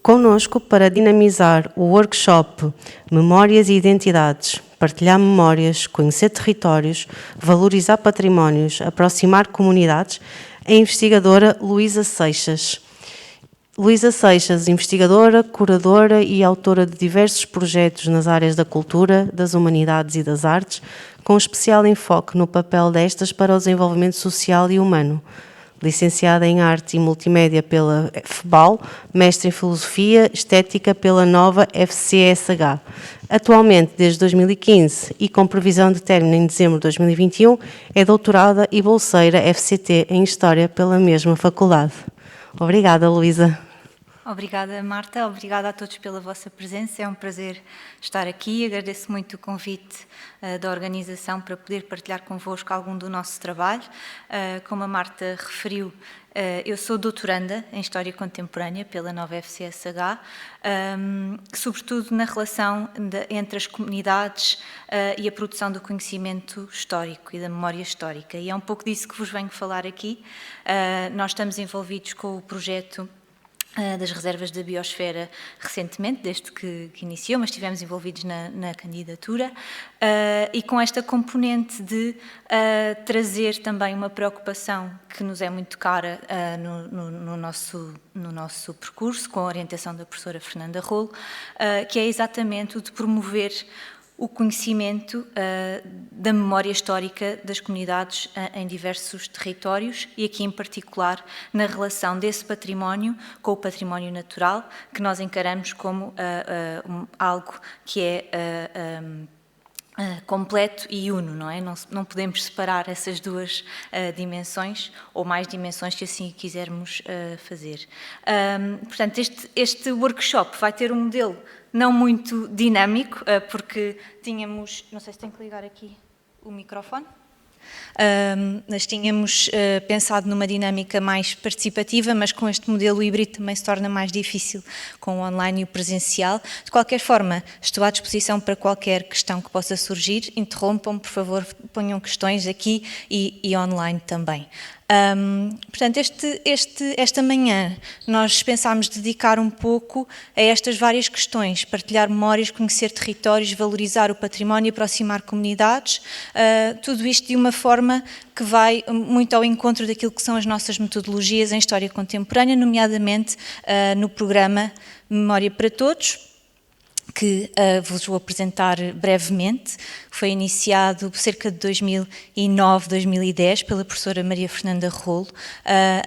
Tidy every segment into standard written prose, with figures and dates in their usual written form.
Conosco para dinamizar o workshop Memórias e Identidades, partilhar memórias, conhecer territórios, valorizar patrimónios, aproximar comunidades, a investigadora Luísa Seixas. Luísa Seixas, investigadora, curadora e autora de diversos projetos nas áreas da cultura, das humanidades e das artes, com especial enfoque no papel destas para o desenvolvimento social e humano. Licenciada em Arte e Multimédia pela FEBAL, mestre em Filosofia Estética pela Nova FCSH. Atualmente, desde 2015 e com previsão de término em dezembro de 2021, é doutorada e bolseira FCT em História pela mesma faculdade. Obrigada, Luísa. Obrigada, Marta. Obrigada a todos pela vossa presença. É um prazer estar aqui. Agradeço muito o convite da organização para poder partilhar convosco algum do nosso trabalho. Como a Marta referiu, eu sou doutoranda em História Contemporânea pela Nova FCSH, sobretudo na relação entre as comunidades e a produção do conhecimento histórico e da memória histórica. E é um pouco disso que vos venho falar aqui. Nós estamos envolvidos com o projeto das reservas da biosfera recentemente, desde que iniciou, mas estivemos envolvidos na candidatura, e com esta componente de trazer também uma preocupação que nos é muito cara no nosso percurso, com a orientação da professora Fernanda Rolo, que é exatamente o de promover o conhecimento da memória histórica das comunidades em diversos territórios e aqui em particular na relação desse património com o património natural, que nós encaramos como algo que é completo e uno, não é? Não podemos separar essas duas dimensões ou mais dimensões que assim quisermos fazer. Portanto, este workshop vai ter um modelo não muito dinâmico, porque tínhamos... Não sei se tenho que ligar aqui o microfone. Nós tínhamos pensado numa dinâmica mais participativa, mas com este modelo híbrido também se torna mais difícil com o online e o presencial. De qualquer forma, estou à disposição para qualquer questão que possa surgir. Interrompam, por favor, ponham questões aqui e online também. Portanto, esta manhã nós pensámos dedicar um pouco a estas várias questões, partilhar memórias, conhecer territórios, valorizar o património e aproximar comunidades, tudo isto de uma forma que vai muito ao encontro daquilo que são as nossas metodologias em História Contemporânea, nomeadamente no programa Memória para Todos, que vos vou apresentar brevemente. Foi iniciado cerca de 2009, 2010 pela professora Maria Fernanda Rolo,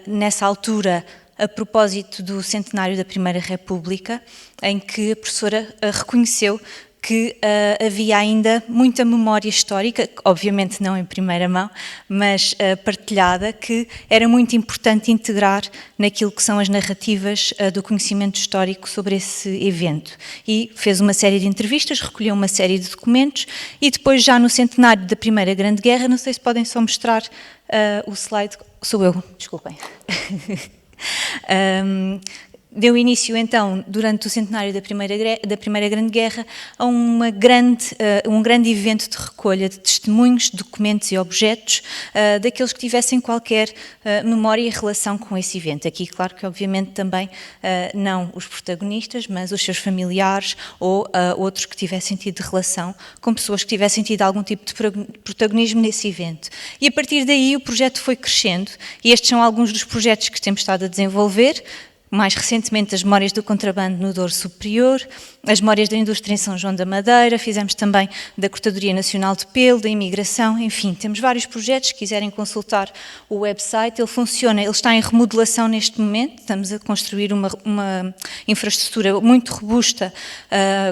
nessa altura a propósito do centenário da Primeira República, em que a professora reconheceu que havia ainda muita memória histórica, obviamente não em primeira mão, mas partilhada, que era muito importante integrar naquilo que são as narrativas do conhecimento histórico sobre esse evento. E fez uma série de entrevistas, recolheu uma série de documentos e depois já no centenário da Primeira Grande Guerra, não sei se podem só mostrar o slide, sou eu, desculpem. Deu início, então, durante o centenário da Primeira Grande Guerra, a um grande evento de recolha de testemunhos, documentos e objetos daqueles que tivessem qualquer memória e relação com esse evento. Aqui, claro que, obviamente, também não os protagonistas, mas os seus familiares ou outros que tivessem tido relação com pessoas que tivessem tido algum tipo de protagonismo nesse evento. E, a partir daí, o projeto foi crescendo e estes são alguns dos projetos que temos estado a desenvolver. Mais recentemente as memórias do contrabando no Douro Superior, as memórias da indústria em São João da Madeira, fizemos também da Cortadoria Nacional de Pelo, da imigração, enfim, temos vários projetos, se quiserem consultar o website, ele funciona, ele está em remodelação neste momento, estamos a construir uma infraestrutura muito robusta,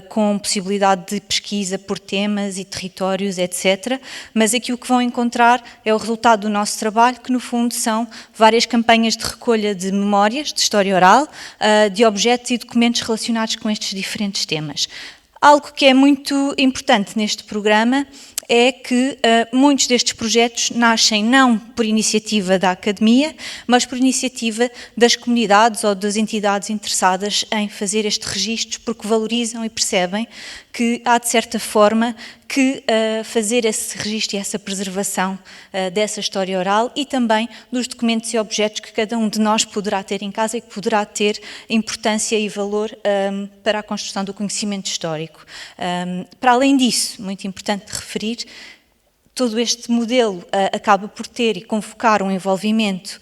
com possibilidade de pesquisa por temas e territórios, etc. Mas aqui o que vão encontrar é o resultado do nosso trabalho, que no fundo são várias campanhas de recolha de memórias, de história oral, de objetos e documentos relacionados com estes diferentes temas. Algo que é muito importante neste programa é que muitos destes projetos nascem não por iniciativa da academia, mas por iniciativa das comunidades ou das entidades interessadas em fazer estes registros, porque valorizam e percebem que há, de certa forma, que fazer esse registro e essa preservação dessa história oral e também dos documentos e objetos que cada um de nós poderá ter em casa e que poderá ter importância e valor para a construção do conhecimento histórico. Para além disso, muito importante referir, todo este modelo acaba por ter e convocar um envolvimento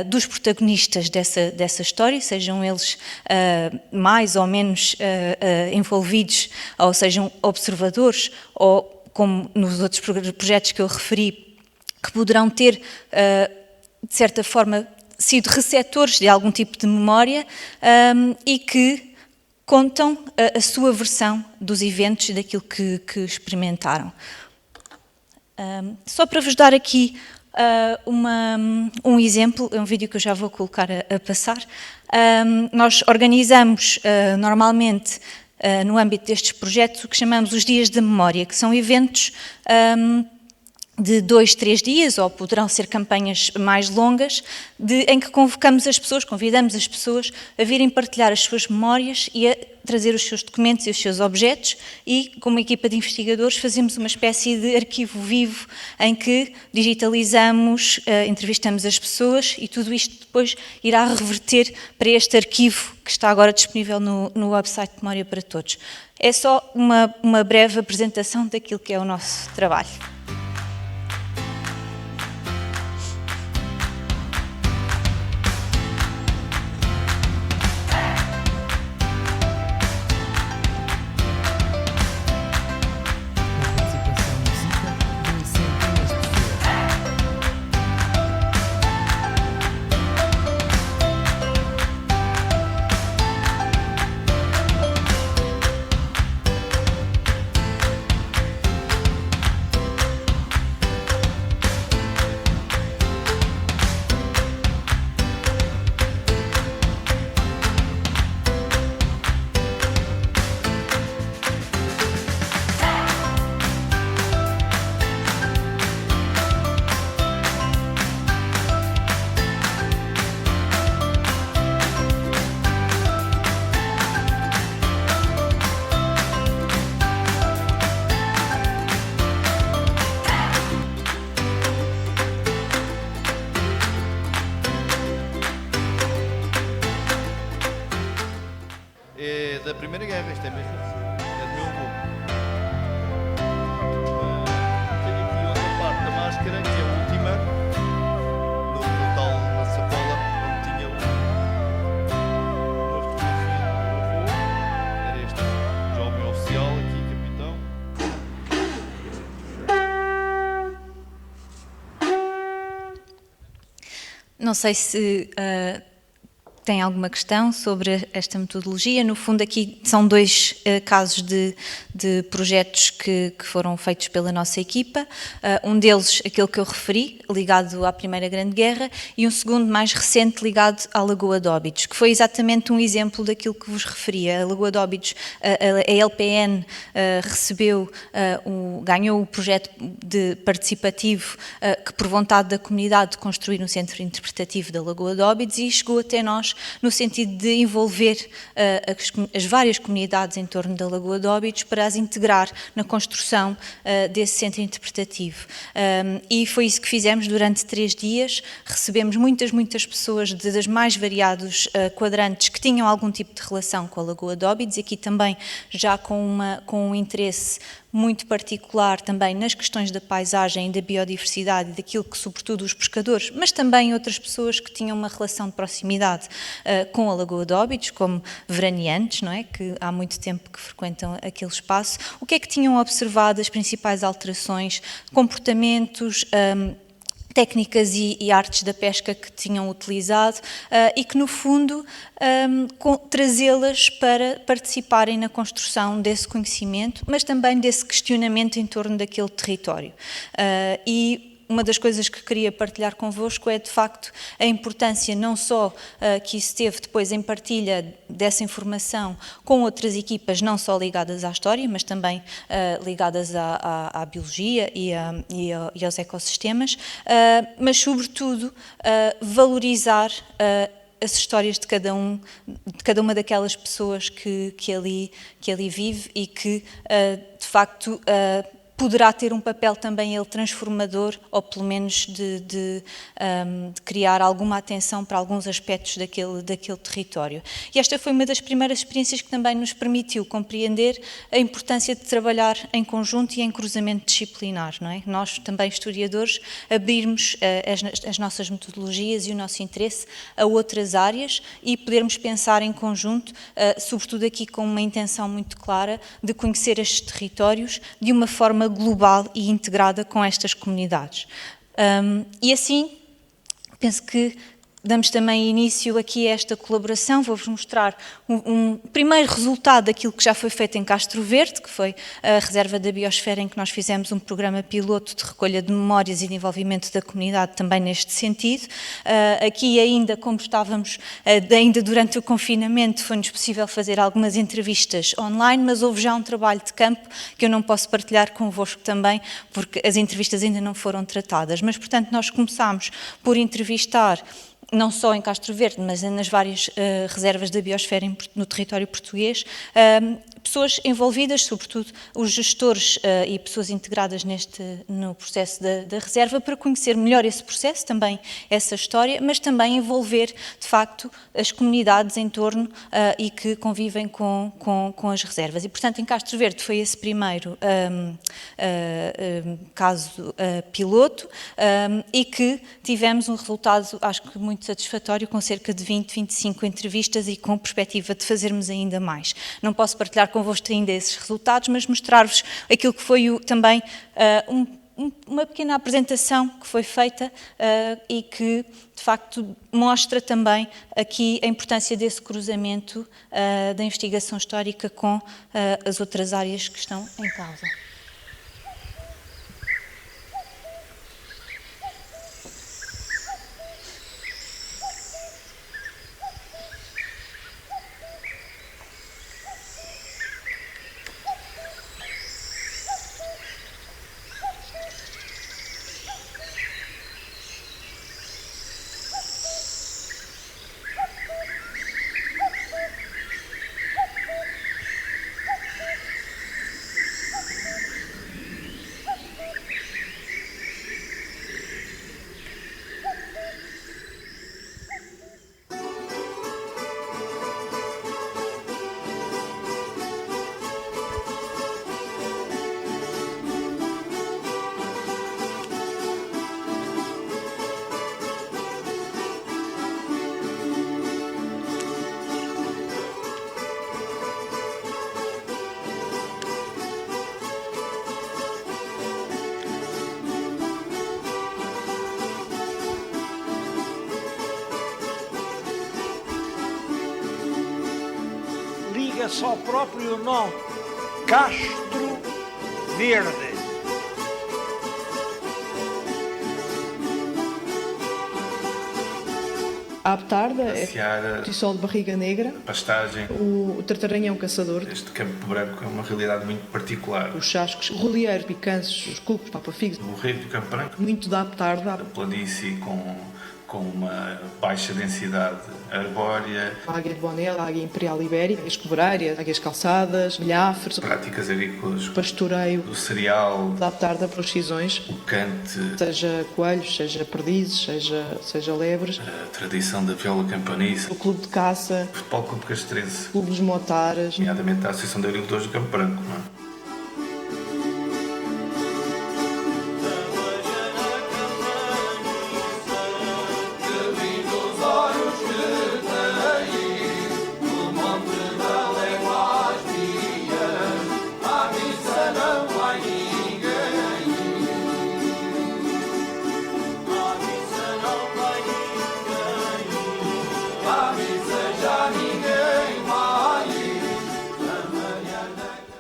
dos protagonistas dessa história, sejam eles mais ou menos envolvidos, ou sejam observadores, ou como nos outros projetos que eu referi, que poderão ter, de certa forma, sido receptores de algum tipo de memória e que contam a sua versão dos eventos e daquilo que experimentaram. Só para vos dar aqui um exemplo, é um vídeo que eu já vou colocar a passar. Nós organizamos normalmente, no âmbito destes projetos, o que chamamos os Dias da Memória, que são eventos de 2, 3 dias, ou poderão ser campanhas mais longas, em que convocamos as pessoas, convidamos as pessoas a virem partilhar as suas memórias e a trazer os seus documentos e os seus objetos e, como equipa de investigadores, fazemos uma espécie de arquivo vivo em que digitalizamos, entrevistamos as pessoas e tudo isto depois irá reverter para este arquivo que está agora disponível no website de Memória para Todos. É só uma breve apresentação daquilo que é o nosso trabalho. É da Primeira Guerra, isto é mesmo assim, é do meu avô. Tenho aqui outra parte da máscara, que é a última, no tal na sacola, onde tinha uma fotografia do meu avô. Era este jovem oficial aqui, capitão. Não sei se tem alguma questão sobre esta metodologia. No fundo, aqui são 2 casos de projetos que foram feitos pela nossa equipa. Um deles, aquele que eu referi, ligado à Primeira Grande Guerra, e um segundo, mais recente, ligado à Lagoa de Óbidos, que foi exatamente um exemplo daquilo que vos referia. A Lagoa de Óbidos, a LPN ganhou o projeto participatias que, por vontade da comunidade, de construir um centro interpretativo da Lagoa de Óbidos, e chegou até nós no sentido de envolver as várias comunidades em torno da Lagoa de Óbidos para as integrar na construção desse centro interpretativo. E foi isso que fizemos durante 3 dias. Recebemos muitas pessoas dos mais variados quadrantes que tinham algum tipo de relação com a Lagoa de Óbidos, e aqui também já com um interesse muito particular também nas questões da paisagem e da biodiversidade e daquilo que, sobretudo, os pescadores, mas também outras pessoas que tinham uma relação de proximidade com a Lagoa de Óbidos, como veraneantes, não é? Que há muito tempo que frequentam aquele espaço. O que é que tinham observado, as principais alterações, comportamentos, técnicas e artes da pesca que tinham utilizado e que, no fundo, trazê-las para participarem na construção desse conhecimento, mas também desse questionamento em torno daquele território. E uma das coisas que queria partilhar convosco é, de facto, a importância não só que isso teve depois em partilha dessa informação com outras equipas, não só ligadas à história, mas também ligadas à biologia e aos ecossistemas, mas, sobretudo, valorizar as histórias de cada uma daquelas pessoas que ali vive e que, de facto, poderá ter um papel também ele transformador, ou pelo menos de criar alguma atenção para alguns aspectos daquele território. E esta foi uma das primeiras experiências que também nos permitiu compreender a importância de trabalhar em conjunto e em cruzamento disciplinar, não é? Nós também, historiadores, abrirmos as nossas metodologias e o nosso interesse a outras áreas e podermos pensar em conjunto, sobretudo aqui com uma intenção muito clara de conhecer estes territórios de uma forma global e integrada com estas comunidades. E assim, penso que damos também início aqui a esta colaboração. Vou-vos mostrar um primeiro resultado daquilo que já foi feito em Castro Verde, que foi a Reserva da Biosfera, em que nós fizemos um programa piloto de recolha de memórias e de envolvimento da comunidade também neste sentido. Aqui ainda, como estávamos ainda durante o confinamento, foi-nos possível fazer algumas entrevistas online, mas houve já um trabalho de campo que eu não posso partilhar convosco também, porque as entrevistas ainda não foram tratadas. Mas, portanto, nós começámos por entrevistar não só em Castro Verde, mas nas várias reservas da biosfera no território português, pessoas envolvidas, sobretudo os gestores e pessoas integradas no processo da reserva, para conhecer melhor esse processo, também essa história, mas também envolver, de facto, as comunidades em torno e que convivem com as reservas. E, portanto, em Castro Verde foi esse primeiro caso piloto e que tivemos um resultado, acho que muito satisfatório, com cerca de 20, 25 entrevistas e com perspectiva de fazermos ainda mais. Não posso partilhar convosco ainda esses resultados, mas mostrar-vos aquilo que foi também uma pequena apresentação que foi feita e que, de facto, mostra também aqui a importância desse cruzamento da investigação histórica com as outras áreas que estão em causa. Liga-se ao próprio nome, Castro Verde. A aptarda é o tissol de barriga negra, a pastagem, o tartaranhão caçador, este campo branco é uma realidade muito particular. os chascos, o rolieiro, picanços, os culpos, papafigos, O rio do Campo Branco, muito da aptarda, a planície com uma baixa densidade arbórea, a águia de Bonel, a águia imperial ibérica, águias cobreiras, águias calçadas, milhafres, práticas agrícolas, pastoreio do cereal, da aptarda para os cisões, o cante, seja coelhos, seja perdizes, seja lebres, a tradição da viola campaniça, o clube de caça, o Futebol Clube Castrense, clubes motaras, nomeadamente a Associação de Agricultores do Campo Branco. Não é?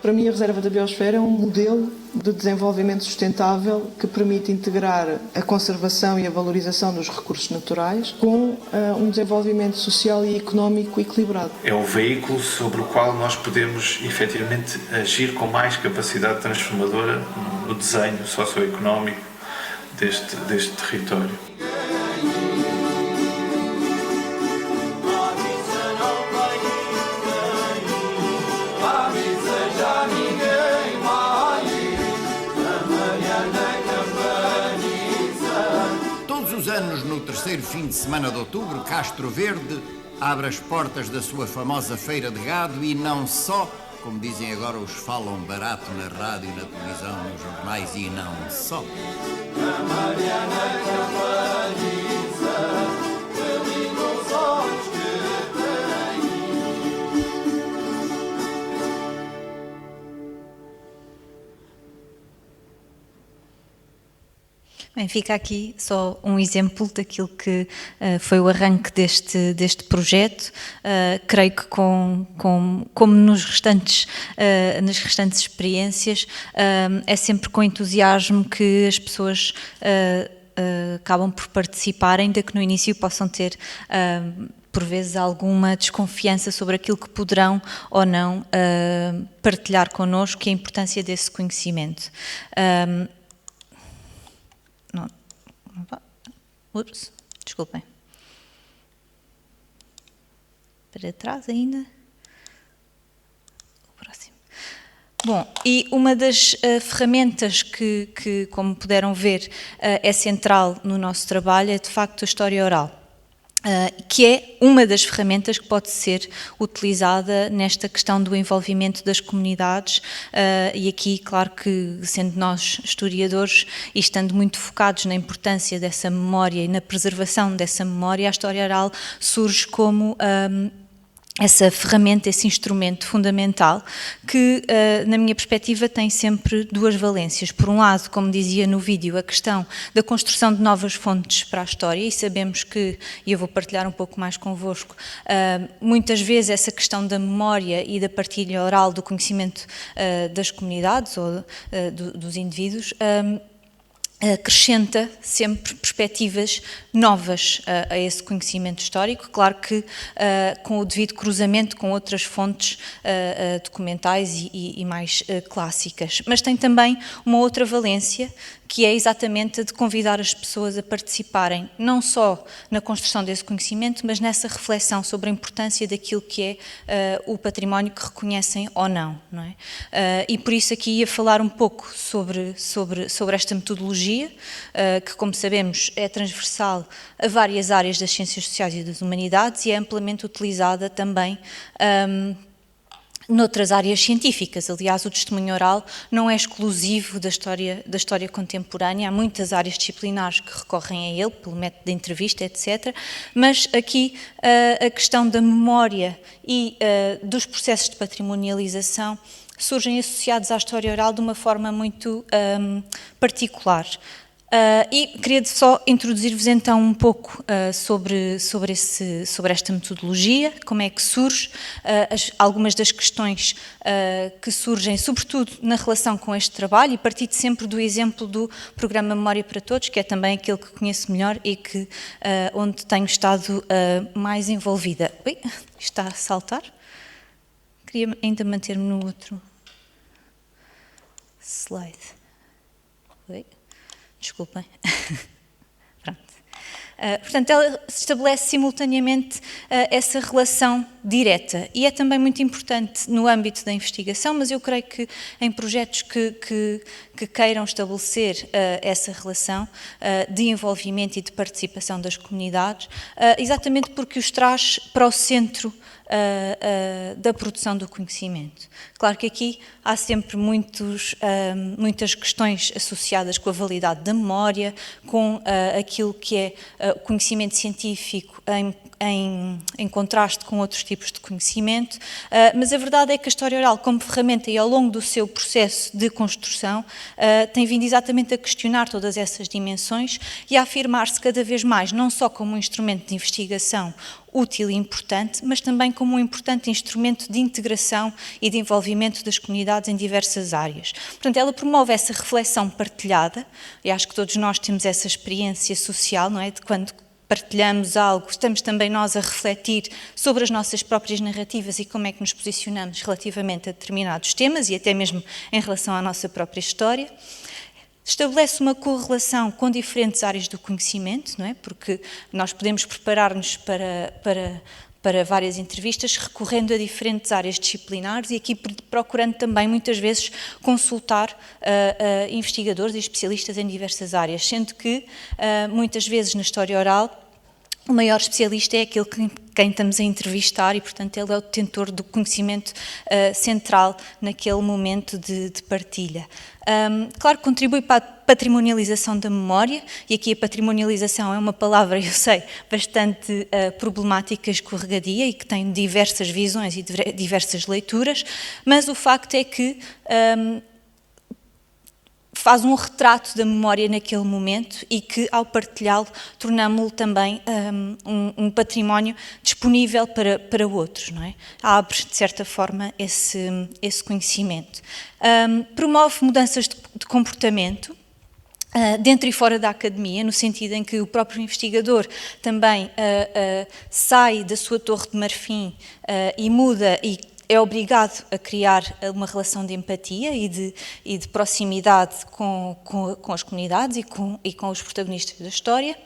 Para mim, a Reserva da Biosfera é um modelo de desenvolvimento sustentável que permite integrar a conservação e a valorização dos recursos naturais com um desenvolvimento social e económico equilibrado. É o veículo sobre o qual nós podemos efetivamente agir com mais capacidade transformadora no desenho socioeconómico deste território. os anos, no terceiro fim de semana de outubro, Castro Verde abre as portas da sua famosa feira de gado e não só, como dizem agora os falam barato na rádio, na televisão, nos jornais, e não só. Bem, fica aqui só um exemplo daquilo que foi o arranque deste projeto. Creio que como nas restantes experiências, é sempre com entusiasmo que as pessoas acabam por participar, ainda que no início possam ter por vezes alguma desconfiança sobre aquilo que poderão ou não partilhar connosco e a importância desse conhecimento. Ups, desculpem. Para trás ainda. O próximo. Bom, e uma das ferramentas que, como puderam ver, é central no nosso trabalho é, de facto, a história oral. Que é uma das ferramentas que pode ser utilizada nesta questão do envolvimento das comunidades, e aqui, claro que, sendo nós historiadores e estando muito focados na importância dessa memória e na preservação dessa memória, a história oral surge como essa ferramenta, esse instrumento fundamental que, na minha perspectiva, tem sempre duas valências. Por um lado, como dizia no vídeo, a questão da construção de novas fontes para a história, e sabemos que, e eu vou partilhar um pouco mais convosco, muitas vezes essa questão da memória e da partilha oral do conhecimento das comunidades ou dos indivíduos acrescenta sempre perspectivas novas a esse conhecimento histórico, claro que com o devido cruzamento com outras fontes documentais e mais clássicas. Mas tem também uma outra valência, que é exatamente a de convidar as pessoas a participarem, não só na construção desse conhecimento, mas nessa reflexão sobre a importância daquilo que é o património que reconhecem ou não, não é? E por isso aqui ia falar um pouco sobre esta metodologia, que, como sabemos, é transversal a várias áreas das ciências sociais e das humanidades e é amplamente utilizada também noutras áreas científicas. Aliás, o testemunho oral não é exclusivo da história contemporânea, há muitas áreas disciplinares que recorrem a ele, pelo método de entrevista, etc. Mas aqui a questão da memória e dos processos de patrimonialização surgem associados à história oral de uma forma muito particular. E queria só introduzir-vos então um pouco sobre esta metodologia, como é que surge, algumas das questões que surgem, sobretudo na relação com este trabalho, e partindo sempre do exemplo do programa Memória para Todos, que é também aquele que conheço melhor e que, onde tenho estado mais envolvida. Ui, está a saltar? Queria ainda manter-me no outro slide. Oi. Desculpem. Pronto. Portanto, ela estabelece simultaneamente essa relação direta e é também muito importante no âmbito da investigação, mas eu creio que em projetos que queiram estabelecer essa relação de envolvimento e de participação das comunidades, exatamente porque os traz para o centro da produção do conhecimento. Claro que aqui há sempre muitas questões associadas com a validade da memória, com aquilo que é o conhecimento científico em contraste com outros tipos de conhecimento, mas a verdade é que a história oral, como ferramenta e ao longo do seu processo de construção, tem vindo exatamente a questionar todas essas dimensões e a afirmar-se cada vez mais, não só como um instrumento de investigação útil e importante, mas também como um importante instrumento de integração e de envolvimento das comunidades em diversas áreas. Portanto, ela promove essa reflexão partilhada, e acho que todos nós temos essa experiência social, não é? De quando partilhamos algo, estamos também nós a refletir sobre as nossas próprias narrativas e como é que nos posicionamos relativamente a determinados temas e até mesmo em relação à nossa própria história. Estabelece uma correlação com diferentes áreas do conhecimento, não é? Porque nós podemos preparar-nos para para várias entrevistas, recorrendo a diferentes áreas disciplinares e aqui procurando também muitas vezes consultar investigadores e especialistas em diversas áreas, sendo que muitas vezes na história oral o maior especialista é aquele quem estamos a entrevistar e, portanto, ele é o detentor do conhecimento central naquele momento de partilha. Claro que contribui para a patrimonialização da memória, e aqui a patrimonialização é uma palavra, eu sei, bastante problemática, escorregadia e que tem diversas visões e diversas leituras, mas o facto é que faz um retrato da memória naquele momento e que, ao partilhá-lo, tornamo-lo também um património disponível para outros, não é? Abre, de certa forma, esse conhecimento. Promove mudanças de comportamento, dentro e fora da academia, no sentido em que o próprio investigador também sai da sua torre de marfim e muda e é obrigado a criar uma relação de empatia e de proximidade com as comunidades e com os protagonistas da história,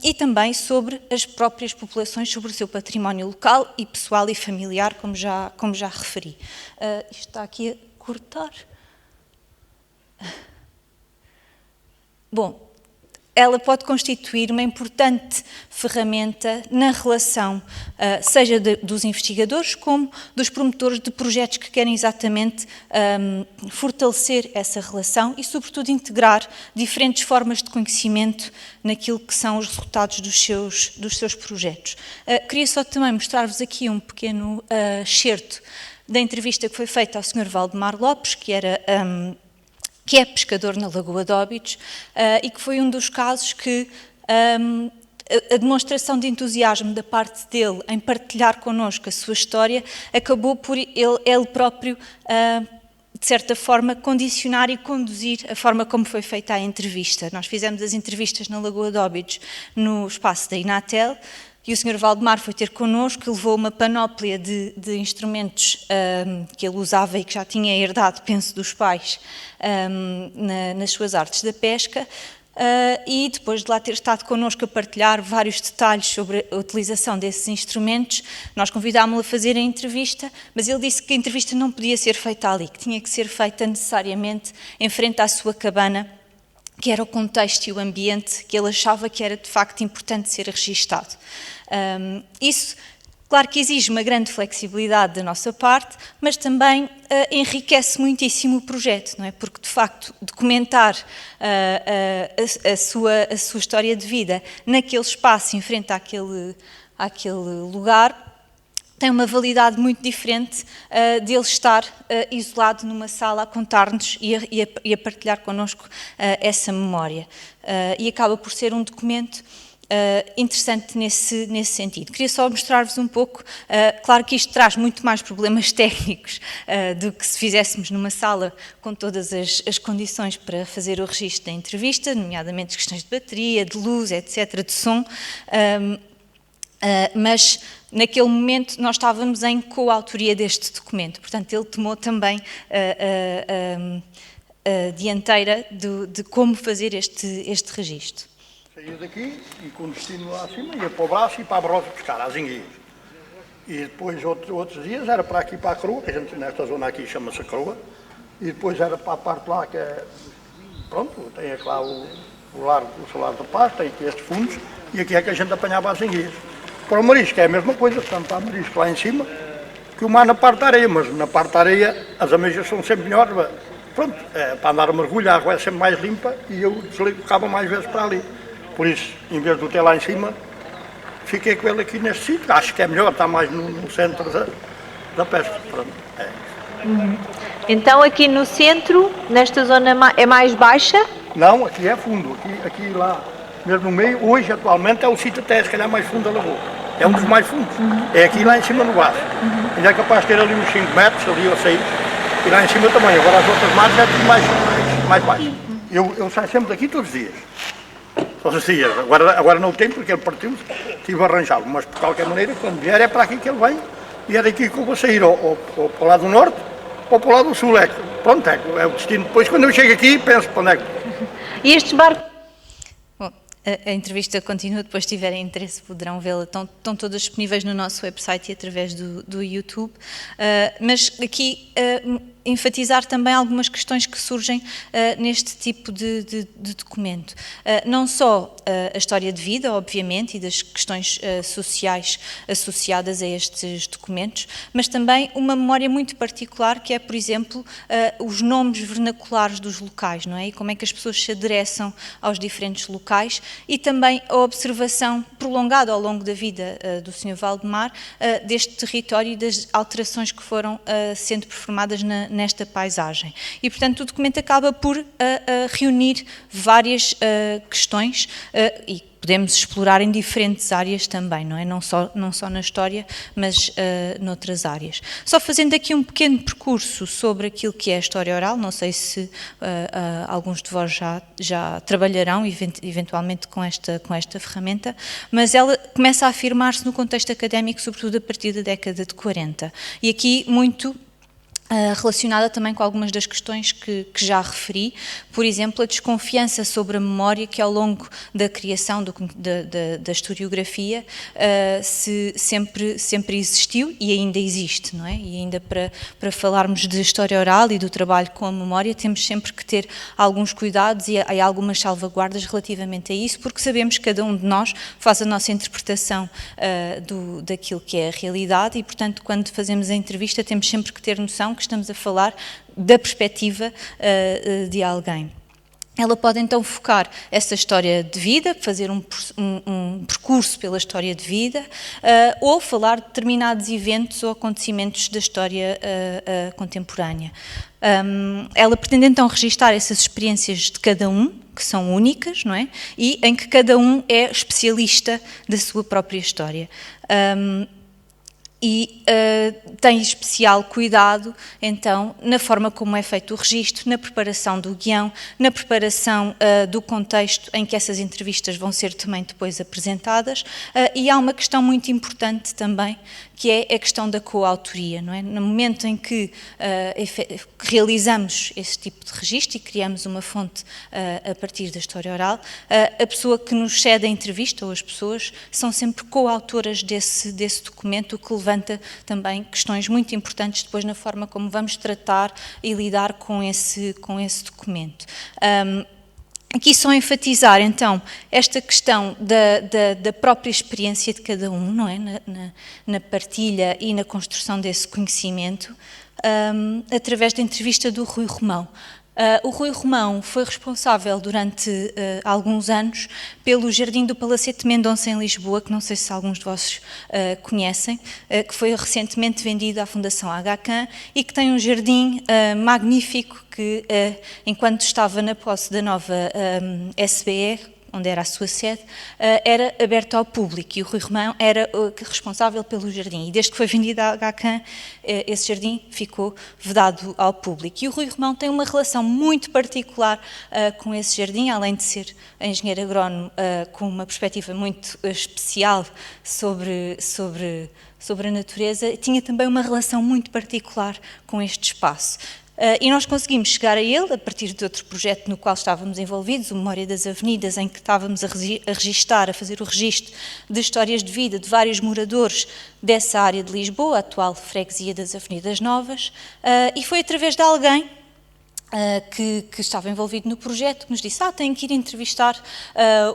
e também sobre as próprias populações, sobre o seu património local e pessoal e familiar, como já referi. Isto está aqui a cortar. Bom, ela pode constituir uma importante ferramenta na relação, seja dos investigadores como dos promotores de projetos que querem exatamente fortalecer essa relação e, sobretudo, integrar diferentes formas de conhecimento naquilo que são os resultados dos seus projetos. Queria só também mostrar-vos aqui um pequeno excerto da entrevista que foi feita ao Sr. Valdemar Lopes, que é pescador na Lagoa de Óbidos, e que foi um dos casos que a demonstração de entusiasmo da parte dele em partilhar connosco a sua história acabou por ele próprio, de certa forma, condicionar e conduzir a forma como foi feita a entrevista. Nós fizemos as entrevistas na Lagoa de Óbidos no espaço da Inatel, e o Sr. Valdemar foi ter connosco, levou uma panóplia de instrumentos que ele usava e que já tinha herdado, penso, dos pais, nas suas artes da pesca, e depois de lá ter estado connosco a partilhar vários detalhes sobre a utilização desses instrumentos, nós convidámo-lo a fazer a entrevista, mas ele disse que a entrevista não podia ser feita ali, que tinha que ser feita necessariamente em frente à sua cabana, que era o contexto e o ambiente que ele achava que era de facto importante ser registado. Isso, claro que exige uma grande flexibilidade da nossa parte, mas também enriquece muitíssimo o projeto, não é? Porque de facto documentar a sua história de vida naquele espaço, em frente àquele lugar, tem uma validade muito diferente dele estar isolado numa sala a contar-nos e a partilhar connosco essa memória. E acaba por ser um documento interessante nesse sentido. Queria só mostrar-vos um pouco, claro que isto traz muito mais problemas técnicos do que se fizéssemos numa sala com todas as condições para fazer o registro da entrevista, nomeadamente questões de bateria, de luz, etc., de som, mas naquele momento nós estávamos em coautoria deste documento, portanto ele tomou também a dianteira de como fazer este registro. Saía daqui e com o destino lá acima ia para o braço e para a Brosa pescar, às enguias. E depois outros dias era para aqui para a Croa, que a gente nesta zona aqui chama-se Croa, e depois era para a parte lá que é, pronto, tem aqui lá o Salar da Paz, tem aqui estes fundos, e aqui é que a gente apanhava as enguias. Para o marisco é a mesma coisa, portanto há marisco lá em cima, que o mar na parte da areia, mas na parte da areia as ameijas são sempre melhores, pronto, para andar a mergulho a água é sempre mais limpa e eu deslocava mais vezes para ali. Por isso, em vez de o ter lá em cima, fiquei com ele aqui neste sítio, acho que é melhor, está mais no centro da pesca. Pronto, é. Então aqui no centro, nesta zona é mais baixa? Não, aqui é fundo, aqui lá, mesmo no meio, hoje atualmente é o sítio até se calhar mais fundo da lagoa. É um dos mais fundos. É aqui lá em cima no baixo. Ainda é capaz de ter ali uns 5 metros, ali ou 6, e lá em cima também. Agora as outras margens é tudo mais baixo. Eu saio sempre daqui todos os dias. Todos os dias. Agora não tem porque ele partiu-se, tive a arranjá-lo. Mas de qualquer maneira, quando vier é para aqui que ele vem. E é daqui que eu vou sair, ou para o lado do norte, ou para o lado do sul. Pronto, é o destino. Depois quando eu chego aqui, penso para onde é que... E estes barcos? Bom, A entrevista continua, depois se tiverem interesse poderão vê-la, estão todas disponíveis no nosso website e através do YouTube, mas aqui enfatizar também algumas questões que surgem neste tipo de documento. Não só a história de vida, obviamente, e das questões sociais associadas a estes documentos, mas também uma memória muito particular que é, por exemplo, os nomes vernaculares dos locais, não é? E como é que as pessoas se adereçam aos diferentes locais, e também a observação prolongada ao longo da vida do Sr. Valdemar deste território e das alterações que foram sendo performadas nesta paisagem. E, portanto, o documento acaba por reunir várias questões e podemos explorar em diferentes áreas também, não é? Não só na história, mas noutras áreas. Só fazendo aqui um pequeno percurso sobre aquilo que é a história oral, não sei se alguns de vós já trabalharão eventualmente com esta ferramenta, mas ela começa a afirmar-se no contexto académico, sobretudo a partir da década de 40. E aqui muito relacionada também com algumas das questões que já referi, por exemplo, a desconfiança sobre a memória que ao longo da criação da historiografia sempre existiu e ainda existe, não é? E ainda para falarmos de história oral e do trabalho com a memória temos sempre que ter alguns cuidados e algumas salvaguardas relativamente a isso, porque sabemos que cada um de nós faz a nossa interpretação daquilo que é a realidade e, portanto, quando fazemos a entrevista temos sempre que ter noção que estamos a falar da perspectiva de alguém. Ela pode então focar essa história de vida, fazer um percurso pela história de vida, ou falar de determinados eventos ou acontecimentos da história contemporânea. Ela pretende então registar essas experiências de cada um, que são únicas, não é? E em que cada um é especialista da sua própria história. E tem especial cuidado, então, na forma como é feito o registro, na preparação do guião, na preparação do contexto em que essas entrevistas vão ser também depois apresentadas, e há uma questão muito importante também, que é a questão da coautoria, não é? No momento em que realizamos esse tipo de registro e criamos uma fonte a partir da história oral, a pessoa que nos cede a entrevista, ou as pessoas, são sempre coautoras desse documento, o que levanta também questões muito importantes depois na forma como vamos tratar e lidar com esse documento. Aqui só enfatizar, então, esta questão da própria experiência de cada um, não é? Na partilha e na construção desse conhecimento, através da entrevista do Rui Romão. O Rui Romão foi responsável durante alguns anos pelo Jardim do Palacete de Mendonça em Lisboa, que não sei se alguns de vossos conhecem, que foi recentemente vendido à Fundação HCAN e que tem um jardim magnífico que, enquanto estava na posse da nova SBR, onde era a sua sede, era aberto ao público e o Rui Romão era responsável pelo jardim. E desde que foi vendido à HCAN, esse jardim ficou vedado ao público. E o Rui Romão tem uma relação muito particular com esse jardim, além de ser engenheiro agrónomo com uma perspectiva muito especial sobre a natureza, tinha também uma relação muito particular com este espaço. E nós conseguimos chegar a ele a partir de outro projeto no qual estávamos envolvidos, o Memória das Avenidas, em que estávamos a fazer o registro de histórias de vida de vários moradores dessa área de Lisboa, a atual freguesia das Avenidas Novas, e foi através de alguém que estava envolvido no projeto, que nos disse, tenho que ir entrevistar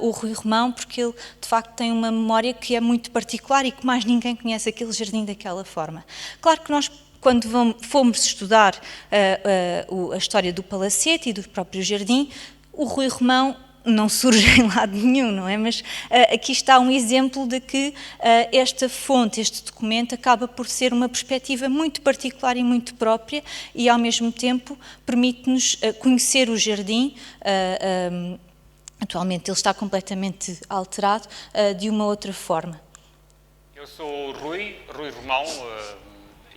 o Rui Romão, porque ele, de facto, tem uma memória que é muito particular e que mais ninguém conhece aquele jardim daquela forma. Claro que nós, quando fomos estudar a história do Palacete e do próprio jardim, o Rui Romão não surge em lado nenhum, não é? Mas aqui está um exemplo de que esta fonte, este documento, acaba por ser uma perspectiva muito particular e muito própria e, ao mesmo tempo, permite-nos conhecer o jardim. Atualmente ele está completamente alterado de uma outra forma. Eu sou o Rui Romão,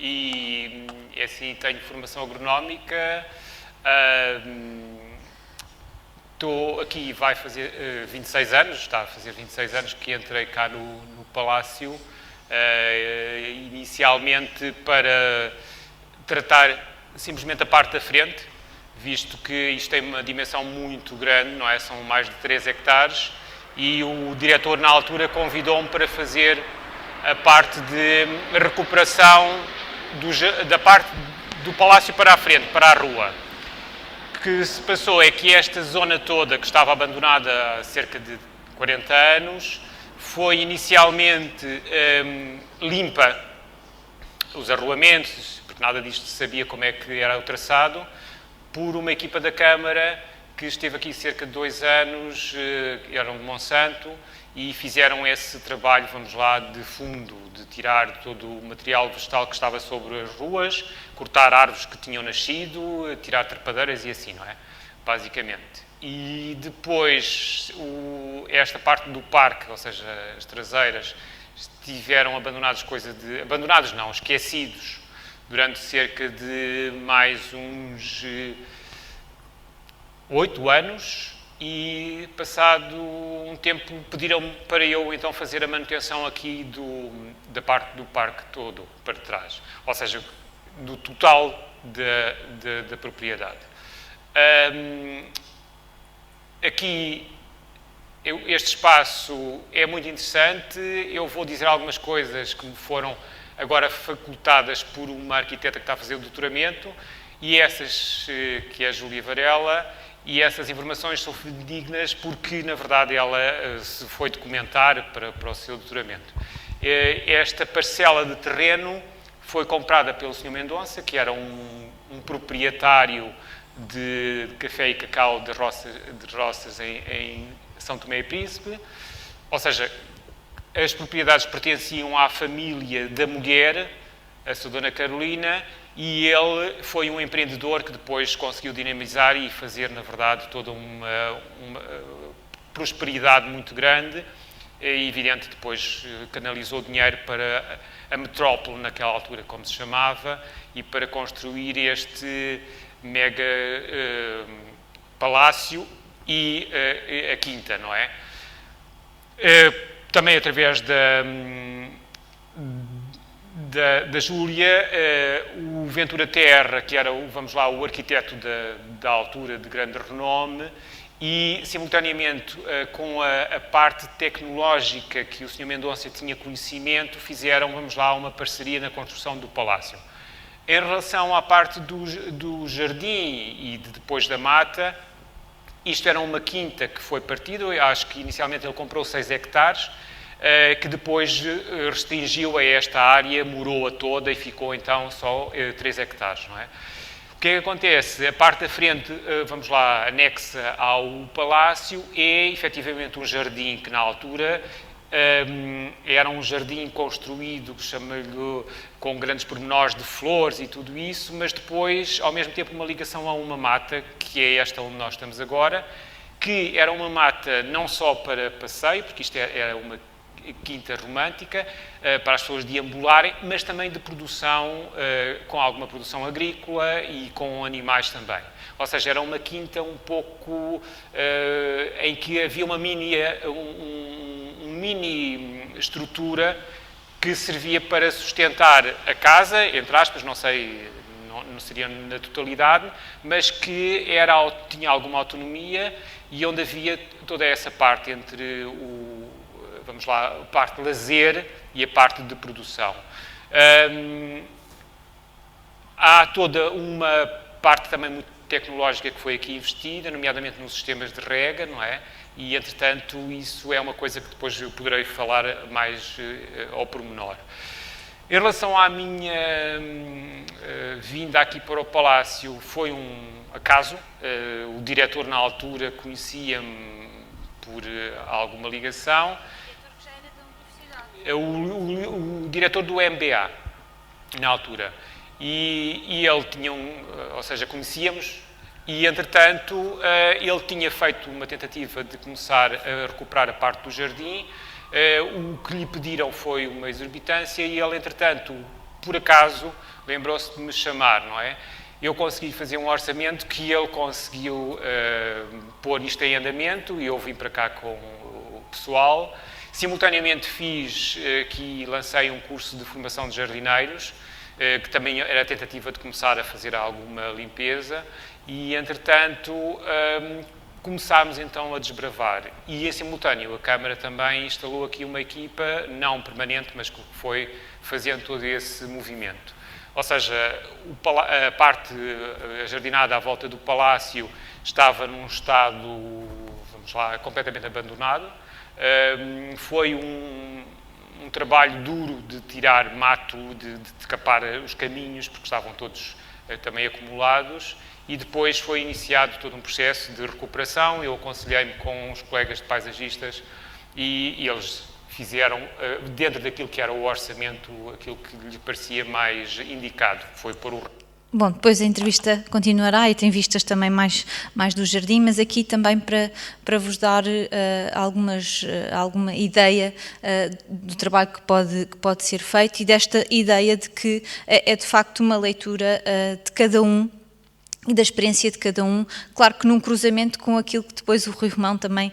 e assim tenho formação agronómica, estou aqui, vai fazer 26 anos, está a fazer 26 anos que entrei cá no Palácio, inicialmente para tratar simplesmente a parte da frente, visto que isto tem uma dimensão muito grande, não é? São mais de 3 hectares e o diretor na altura convidou-me para fazer a parte de recuperação da parte do palácio para a frente, para a rua. O que se passou é que esta zona toda, que estava abandonada há cerca de 40 anos, foi inicialmente limpa, os arruamentos, porque nada disto se sabia como é que era o traçado, por uma equipa da Câmara que esteve aqui cerca de 2 anos, eram de Monsanto, e fizeram esse trabalho, vamos lá, de fundo, de tirar todo o material vegetal que estava sobre as ruas, cortar árvores que tinham nascido, tirar trepadeiras e assim, não é? Basicamente. E depois, esta parte do parque, ou seja, as traseiras, estiveram abandonadas, abandonados não, esquecidos, durante cerca de mais uns 8 anos, e passado um tempo pediram-me para eu então fazer a manutenção aqui da parte do parque todo para trás, ou seja, do total da propriedade. Aqui este espaço é muito interessante, eu vou dizer algumas coisas que me foram agora facultadas por uma arquiteta que está a fazer o doutoramento, e essas, que é a Júlia Varela, e essas informações são dignas porque, na verdade, ela se foi documentar para o seu doutoramento. Esta parcela de terreno foi comprada pelo Sr. Mendonça, que era um proprietário de café e cacau de roças em São Tomé e Príncipe, ou seja, as propriedades pertenciam à família da mulher, a sua Dona Carolina, e ele foi um empreendedor que depois conseguiu dinamizar e fazer, na verdade, toda uma prosperidade muito grande. É evidente, depois canalizou dinheiro para a metrópole, naquela altura, como se chamava, e para construir este mega palácio e a quinta, não é? Também através da Júlia, o Ventura Terra, que era, vamos lá, o arquiteto da altura de grande renome, e, simultaneamente, com a parte tecnológica que o Sr. Mendonça tinha conhecimento, fizeram, vamos lá, uma parceria na construção do palácio. Em relação à parte do jardim e depois da mata, isto era uma quinta que foi partida, eu acho que inicialmente ele comprou 6 hectares, que depois restringiu a esta área, murou-a toda e ficou então só 3 hectares, não é? O que é que acontece? A parte da frente, vamos lá, anexa ao palácio, é efetivamente um jardim que na altura era um jardim construído, chama-lhe, com grandes pormenores de flores e tudo isso, mas depois, ao mesmo tempo, uma ligação a uma mata, que é esta onde nós estamos agora, que era uma mata não só para passeio, porque isto era uma quinta romântica, para as pessoas deambularem, mas também de produção, com alguma produção agrícola e com animais também. Ou seja, era uma quinta um pouco em que havia uma mini estrutura que servia para sustentar a casa, entre aspas, não sei, não seria na totalidade, mas que tinha alguma autonomia e onde havia toda essa parte entre vamos lá, a parte de lazer e a parte de produção. Há toda uma parte também muito tecnológica que foi aqui investida, nomeadamente nos sistemas de rega, não é? E, entretanto, isso é uma coisa que depois eu poderei falar mais ao pormenor. Em relação à minha vinda aqui para o Palácio, foi um acaso. O diretor, na altura, conhecia-me por alguma ligação. O diretor do MBA, na altura. E ele tinha ou seja, conhecíamos, e, entretanto, ele tinha feito uma tentativa de começar a recuperar a parte do jardim. O que lhe pediram foi uma exorbitância e ele, entretanto, por acaso, lembrou-se de me chamar, não é? Eu consegui fazer um orçamento que ele conseguiu pôr isto em andamento e eu vim para cá com o pessoal. Simultaneamente fiz aqui, lancei um curso de formação de jardineiros, que também era a tentativa de começar a fazer alguma limpeza e, entretanto, começámos então a desbravar e, em simultâneo, a Câmara também instalou aqui uma equipa, não permanente, mas que foi fazendo todo esse movimento. Ou seja, a parte jardinada à volta do Palácio estava num estado, vamos lá, completamente abandonado. Foi um trabalho duro de tirar mato, de tapar os caminhos, porque estavam todos também acumulados, e depois foi iniciado todo um processo de recuperação. Eu aconselhei-me com os colegas de paisagistas e eles fizeram, dentro daquilo que era o orçamento, aquilo que lhe parecia mais indicado, foi pôr o... Bom, depois a entrevista continuará e tem vistas também mais do jardim, mas aqui também para vos dar alguma ideia do trabalho que pode ser feito e desta ideia de que é de facto uma leitura de cada um e da experiência de cada um, claro que num cruzamento com aquilo que depois o Rui Romão também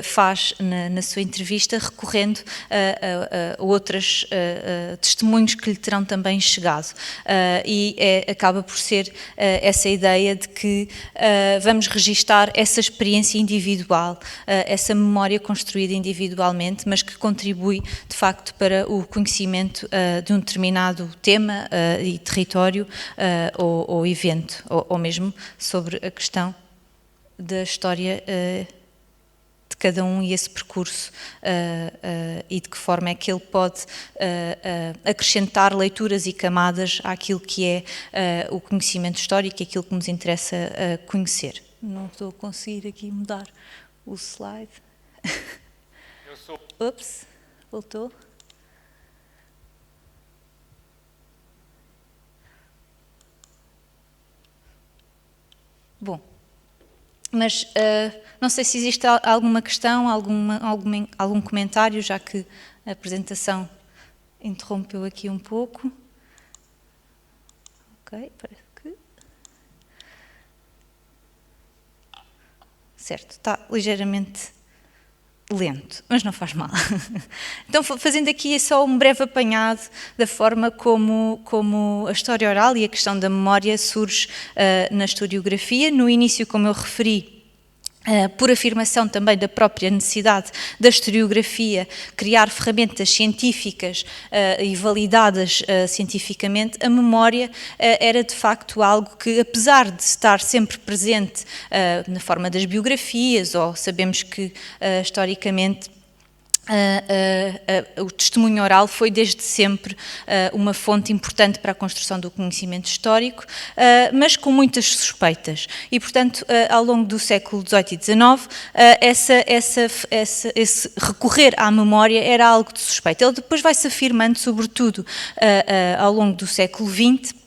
faz na sua entrevista, recorrendo a outros testemunhos que lhe terão também chegado. E acaba por ser essa ideia de que vamos registar essa experiência individual, essa memória construída individualmente, mas que contribui de facto para o conhecimento de um determinado tema e território ou evento, ou mesmo sobre a questão da história de cada um e esse percurso e de que forma é que ele pode acrescentar leituras e camadas àquilo que é o conhecimento histórico e aquilo que nos interessa conhecer. Não estou a conseguir aqui mudar o slide. Ups, voltou. Bom, mas não sei se existe alguma questão, algum comentário, já que a apresentação interrompeu aqui um pouco. Ok, parece que... Certo, está ligeiramente lento, mas não faz mal. Então, fazendo aqui só um breve apanhado da forma como a história oral e a questão da memória surge na historiografia. No início, como eu referi, por afirmação também da própria necessidade da historiografia criar ferramentas científicas e validadas cientificamente, a memória era de facto algo que, apesar de estar sempre presente na forma das biografias, ou sabemos que historicamente o testemunho oral foi desde sempre uma fonte importante para a construção do conhecimento histórico, mas com muitas suspeitas. E, portanto, ao longo do século XVIII e XIX, esse recorrer à memória era algo de suspeito. Ele depois vai se afirmando, sobretudo ao longo do século XX,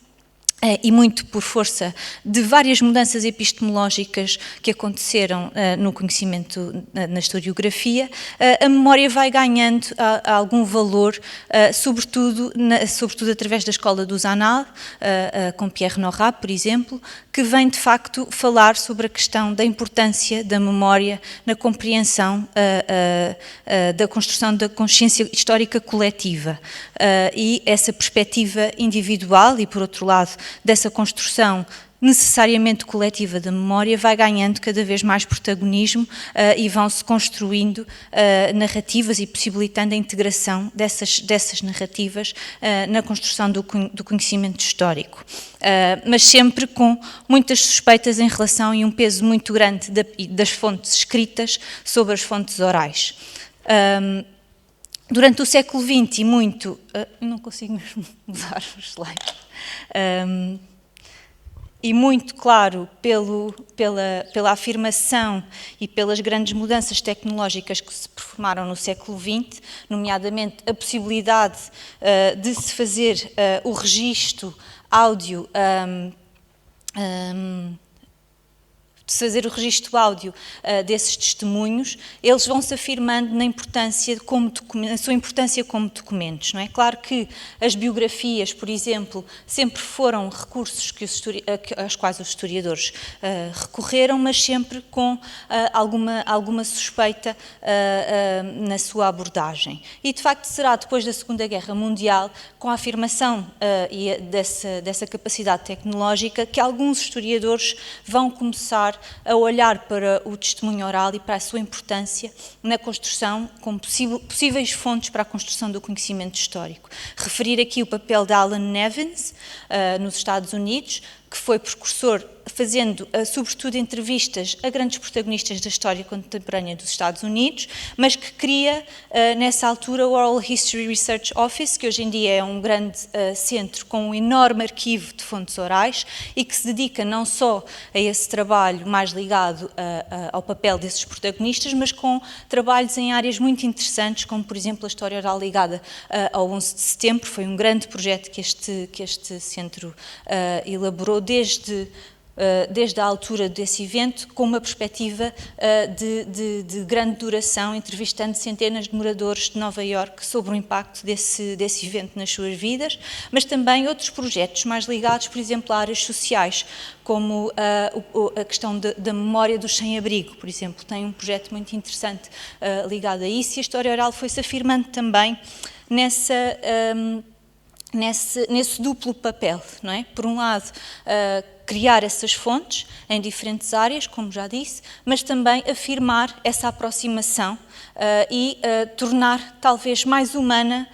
e muito por força de várias mudanças epistemológicas que aconteceram no conhecimento, na historiografia, a memória vai ganhando algum valor, sobretudo através da escola dos Annales, com Pierre Nora, por exemplo, que vem de facto falar sobre a questão da importância da memória na compreensão da construção da consciência histórica coletiva. E essa perspectiva individual e, por outro lado, dessa construção necessariamente coletiva da memória vai ganhando cada vez mais protagonismo e vão-se construindo narrativas e possibilitando a integração dessas narrativas na construção do conhecimento histórico. Mas sempre com muitas suspeitas em relação e um peso muito grande das fontes escritas sobre as fontes orais. Durante o século XX e muito... não consigo mesmo mudar os slides. E muito claro pela afirmação e pelas grandes mudanças tecnológicas que se performaram no século XX, nomeadamente a possibilidade de se fazer o registro áudio desses testemunhos, eles vão se afirmando na sua importância como documentos. Não é? Claro que as biografias, por exemplo, sempre foram recursos aos quais os historiadores recorreram, mas sempre com alguma suspeita na sua abordagem. E, de facto, será depois da Segunda Guerra Mundial, com a afirmação dessa capacidade tecnológica, que alguns historiadores vão começar começar a olhar para o testemunho oral e para a sua importância na construção, como possíveis fontes para a construção do conhecimento histórico. Referir aqui o papel de Alan Nevins, nos Estados Unidos, que foi precursor, fazendo sobretudo entrevistas a grandes protagonistas da história contemporânea dos Estados Unidos, mas que cria nessa altura o Oral History Research Office, que hoje em dia é um grande centro com um enorme arquivo de fontes orais e que se dedica não só a esse trabalho mais ligado ao papel desses protagonistas, mas com trabalhos em áreas muito interessantes, como por exemplo a história oral ligada ao 11 de setembro. Foi um grande projeto que este centro elaborou desde a altura desse evento, com uma perspectiva de grande duração, entrevistando centenas de moradores de Nova Iorque sobre o impacto desse evento nas suas vidas, mas também outros projetos mais ligados, por exemplo, a áreas sociais, como a questão da memória dos sem-abrigo, por exemplo. Tem um projeto muito interessante ligado a isso, e a história oral foi-se afirmando também nesse duplo papel, não é? Por um lado, criar essas fontes em diferentes áreas, como já disse, mas também afirmar essa aproximação e tornar talvez mais humana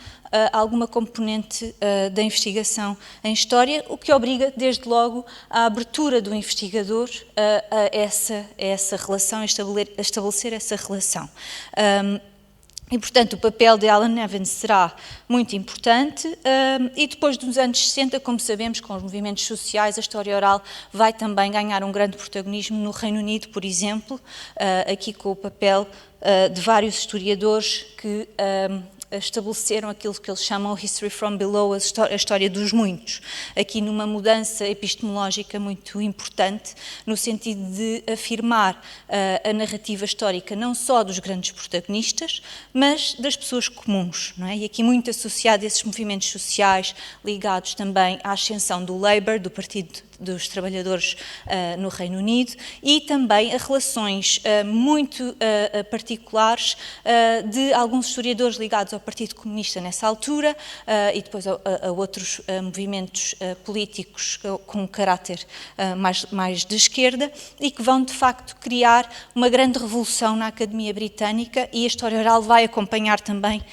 alguma componente da investigação em história, o que obriga, desde logo, à abertura do investigador a essa relação, a estabelecer essa relação. E, portanto, o papel de Alan Nevins será muito importante e depois dos anos 60, como sabemos, com os movimentos sociais, a história oral vai também ganhar um grande protagonismo no Reino Unido, por exemplo, aqui com o papel de vários historiadores que estabeleceram aquilo que eles chamam History from Below, a história dos muitos, aqui numa mudança epistemológica muito importante, no sentido de afirmar a narrativa histórica não só dos grandes protagonistas, mas das pessoas comuns, não é? E aqui muito associado a esses movimentos sociais, ligados também à ascensão do Labour, do Partido dos Trabalhadores no Reino Unido, e também a relações muito particulares de alguns historiadores ligados ao Partido Comunista nessa altura e depois a outros movimentos políticos com um caráter mais de esquerda, e que vão de facto criar uma grande revolução na Academia Britânica, e a história oral vai acompanhar também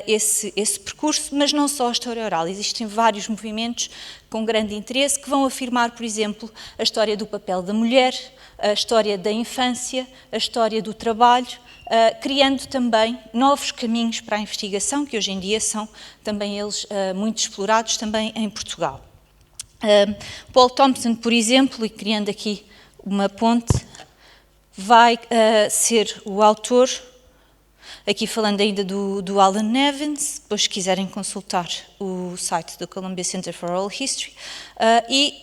esse percurso, mas não só a história oral. Existem vários movimentos com grande interesse, que vão afirmar, por exemplo, a história do papel da mulher, a história da infância, a história do trabalho, criando também novos caminhos para a investigação, que hoje em dia são também eles muito explorados também em Portugal. Paul Thompson, por exemplo, e criando aqui uma ponte, vai ser o autor, aqui falando ainda do Alan Nevins, depois se quiserem consultar o site do Columbia Center for Oral History, e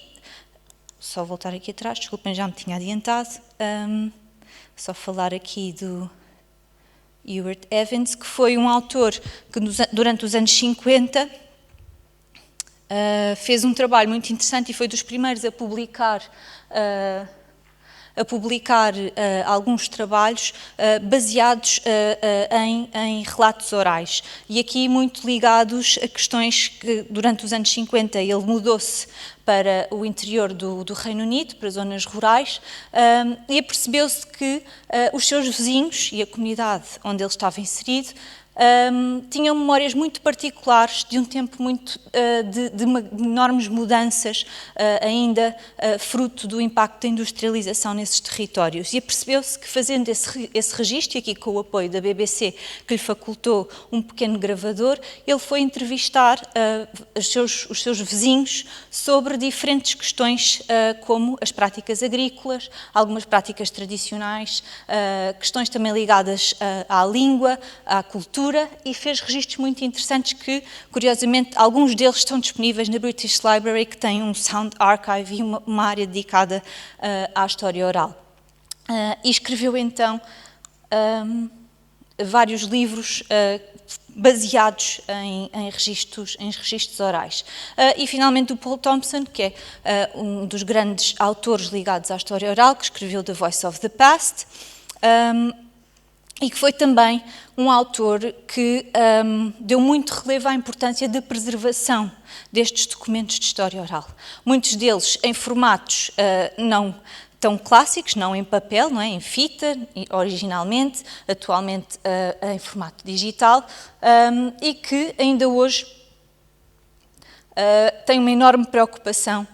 só voltar aqui atrás, desculpem, já me tinha adiantado, só falar aqui do Ewart Evans, que foi um autor que durante os anos 50 fez um trabalho muito interessante e foi dos primeiros a publicar alguns trabalhos baseados em relatos orais, e aqui muito ligados a questões que durante os anos 50 ele mudou-se para o interior do Reino Unido, para zonas rurais, e percebeu-se que os seus vizinhos e a comunidade onde ele estava inserido tinham memórias muito particulares de um tempo muito de enormes mudanças, ainda fruto do impacto da industrialização nesses territórios. E percebeu-se que, fazendo esse registro, e aqui com o apoio da BBC, que lhe facultou um pequeno gravador, ele foi entrevistar os seus vizinhos sobre diferentes questões, como as práticas agrícolas, algumas práticas tradicionais, questões também ligadas à língua, à cultura, e fez registros muito interessantes que, curiosamente, alguns deles estão disponíveis na British Library, que tem um Sound Archive e uma área dedicada à história oral. E escreveu então vários livros baseados em registros orais. E finalmente o Paul Thompson, que é um dos grandes autores ligados à história oral, que escreveu The Voice of the Past, e que foi também um autor que deu muito relevo à importância da preservação destes documentos de história oral. Muitos deles em formatos não tão clássicos, não em papel, não é? Em fita, originalmente, atualmente em formato digital, e que ainda hoje têm uma enorme preocupação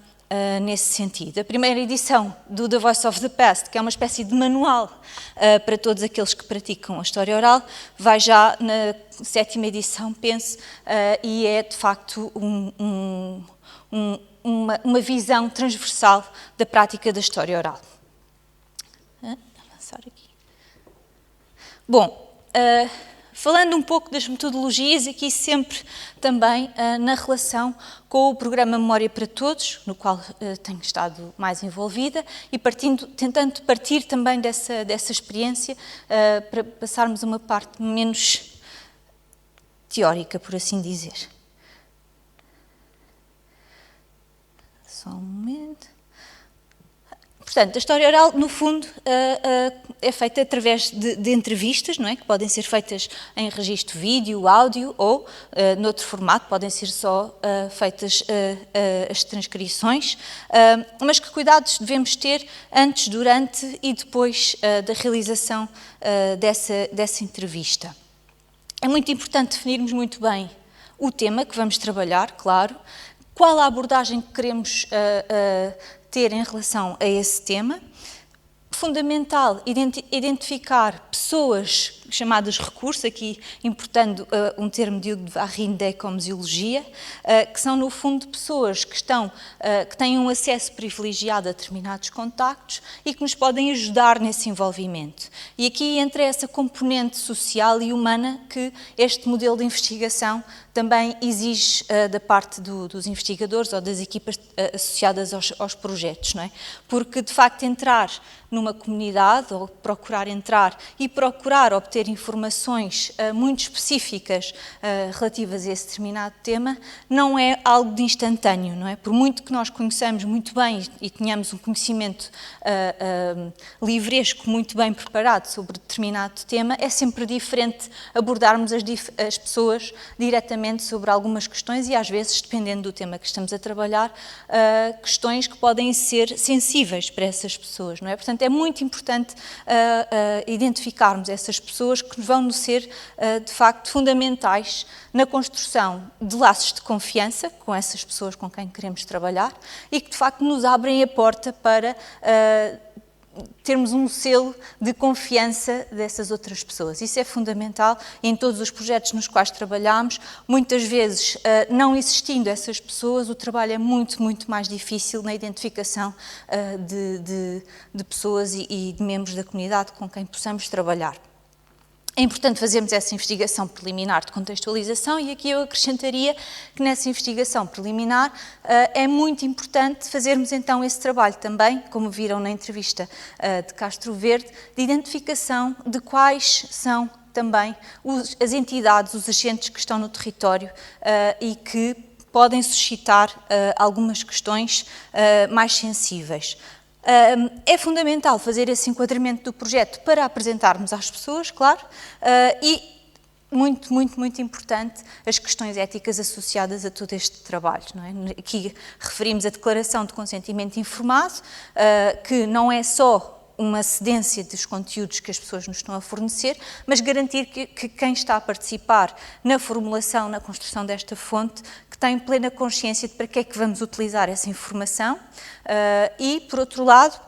nesse sentido. A primeira edição do The Voice of the Past, que é uma espécie de manual para todos aqueles que praticam a história oral, vai já na 7ª edição, penso, e é de facto uma visão transversal da prática da história oral. Avançar aqui. Bom, falando um pouco das metodologias, aqui sempre também na relação com o programa Memória para Todos, no qual tenho estado mais envolvida, e tentando partir também dessa experiência para passarmos a uma parte menos teórica, por assim dizer. Só um momento. Portanto, a história oral, no fundo, é feita através de entrevistas, não é? Que podem ser feitas em registro vídeo, áudio ou, noutro formato, podem ser só feitas as transcrições, mas que cuidados devemos ter antes, durante e depois da realização dessa entrevista. É muito importante definirmos muito bem o tema que vamos trabalhar, claro, qual a abordagem que queremos ter em relação a esse tema. Fundamental identificar pessoas chamadas recursos, aqui importando um termo de Hugo de Varrinde como museologia, que são no fundo pessoas que têm um acesso privilegiado a determinados contactos e que nos podem ajudar nesse envolvimento. E aqui entra essa componente social e humana que este modelo de investigação também exige da parte dos investigadores ou das equipas associadas aos projetos, não é? Porque, de facto, entrar numa comunidade ou procurar entrar e procurar obter informações muito específicas relativas a esse determinado tema não é algo de instantâneo, não é? Por muito que nós conheçamos muito bem e tenhamos um conhecimento livresco muito bem preparado sobre determinado tema, é sempre diferente abordarmos as pessoas diretamente sobre algumas questões e às vezes, dependendo do tema que estamos a trabalhar, questões que podem ser sensíveis para essas pessoas, não é? Portanto, é muito importante identificarmos essas pessoas que vão nos ser, de facto, fundamentais na construção de laços de confiança com essas pessoas com quem queremos trabalhar e que, de facto, nos abrem a porta para termos um selo de confiança dessas outras pessoas. Isso é fundamental em todos os projetos nos quais trabalhamos. Muitas vezes, não existindo essas pessoas, o trabalho é muito, muito mais difícil na identificação de pessoas e de membros da comunidade com quem possamos trabalhar. É importante fazermos essa investigação preliminar de contextualização e aqui eu acrescentaria que nessa investigação preliminar é muito importante fazermos então esse trabalho também, como viram na entrevista de Castro Verde, de identificação de quais são também as entidades, os agentes que estão no território e que podem suscitar algumas questões mais sensíveis. É fundamental fazer esse enquadramento do projeto para apresentarmos às pessoas, claro, e muito, muito, muito importante as questões éticas associadas a todo este trabalho, não é? Aqui referimos a declaração de consentimento informado, que não é só uma cedência dos conteúdos que as pessoas nos estão a fornecer, mas garantir que quem está a participar na formulação, na construção desta fonte, que tem plena consciência de para que é que vamos utilizar essa informação e, por outro lado,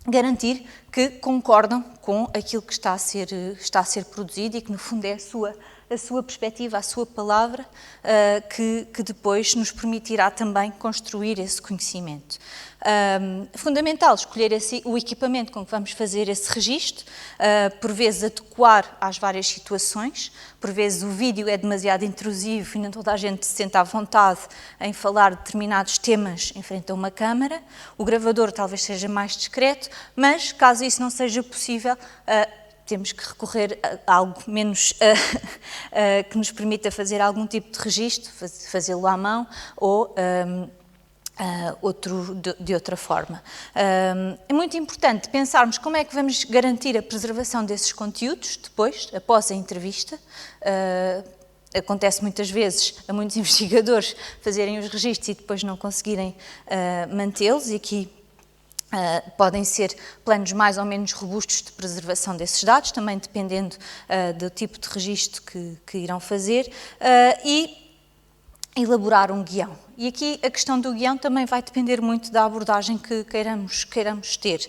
garantir que concordam com aquilo que está a ser produzido e que, no fundo, é a sua perspectiva, a sua palavra, que depois nos permitirá também construir esse conhecimento. Fundamental escolher o equipamento com que vamos fazer esse registro, por vezes adequar às várias situações, por vezes o vídeo é demasiado intrusivo e não toda a gente se sente à vontade em falar de determinados temas em frente a uma câmara, o gravador talvez seja mais discreto, mas caso isso não seja possível, temos que recorrer a algo menos que nos permita fazer algum tipo de registro, fazê-lo à mão ou de outra forma. É muito importante pensarmos como é que vamos garantir a preservação desses conteúdos depois, após a entrevista. Acontece muitas vezes a muitos investigadores fazerem os registros e depois não conseguirem mantê-los, e aqui Podem ser planos mais ou menos robustos de preservação desses dados, também dependendo do tipo de registro que irão fazer, e elaborar um guião. E aqui a questão do guião também vai depender muito da abordagem que queiramos ter.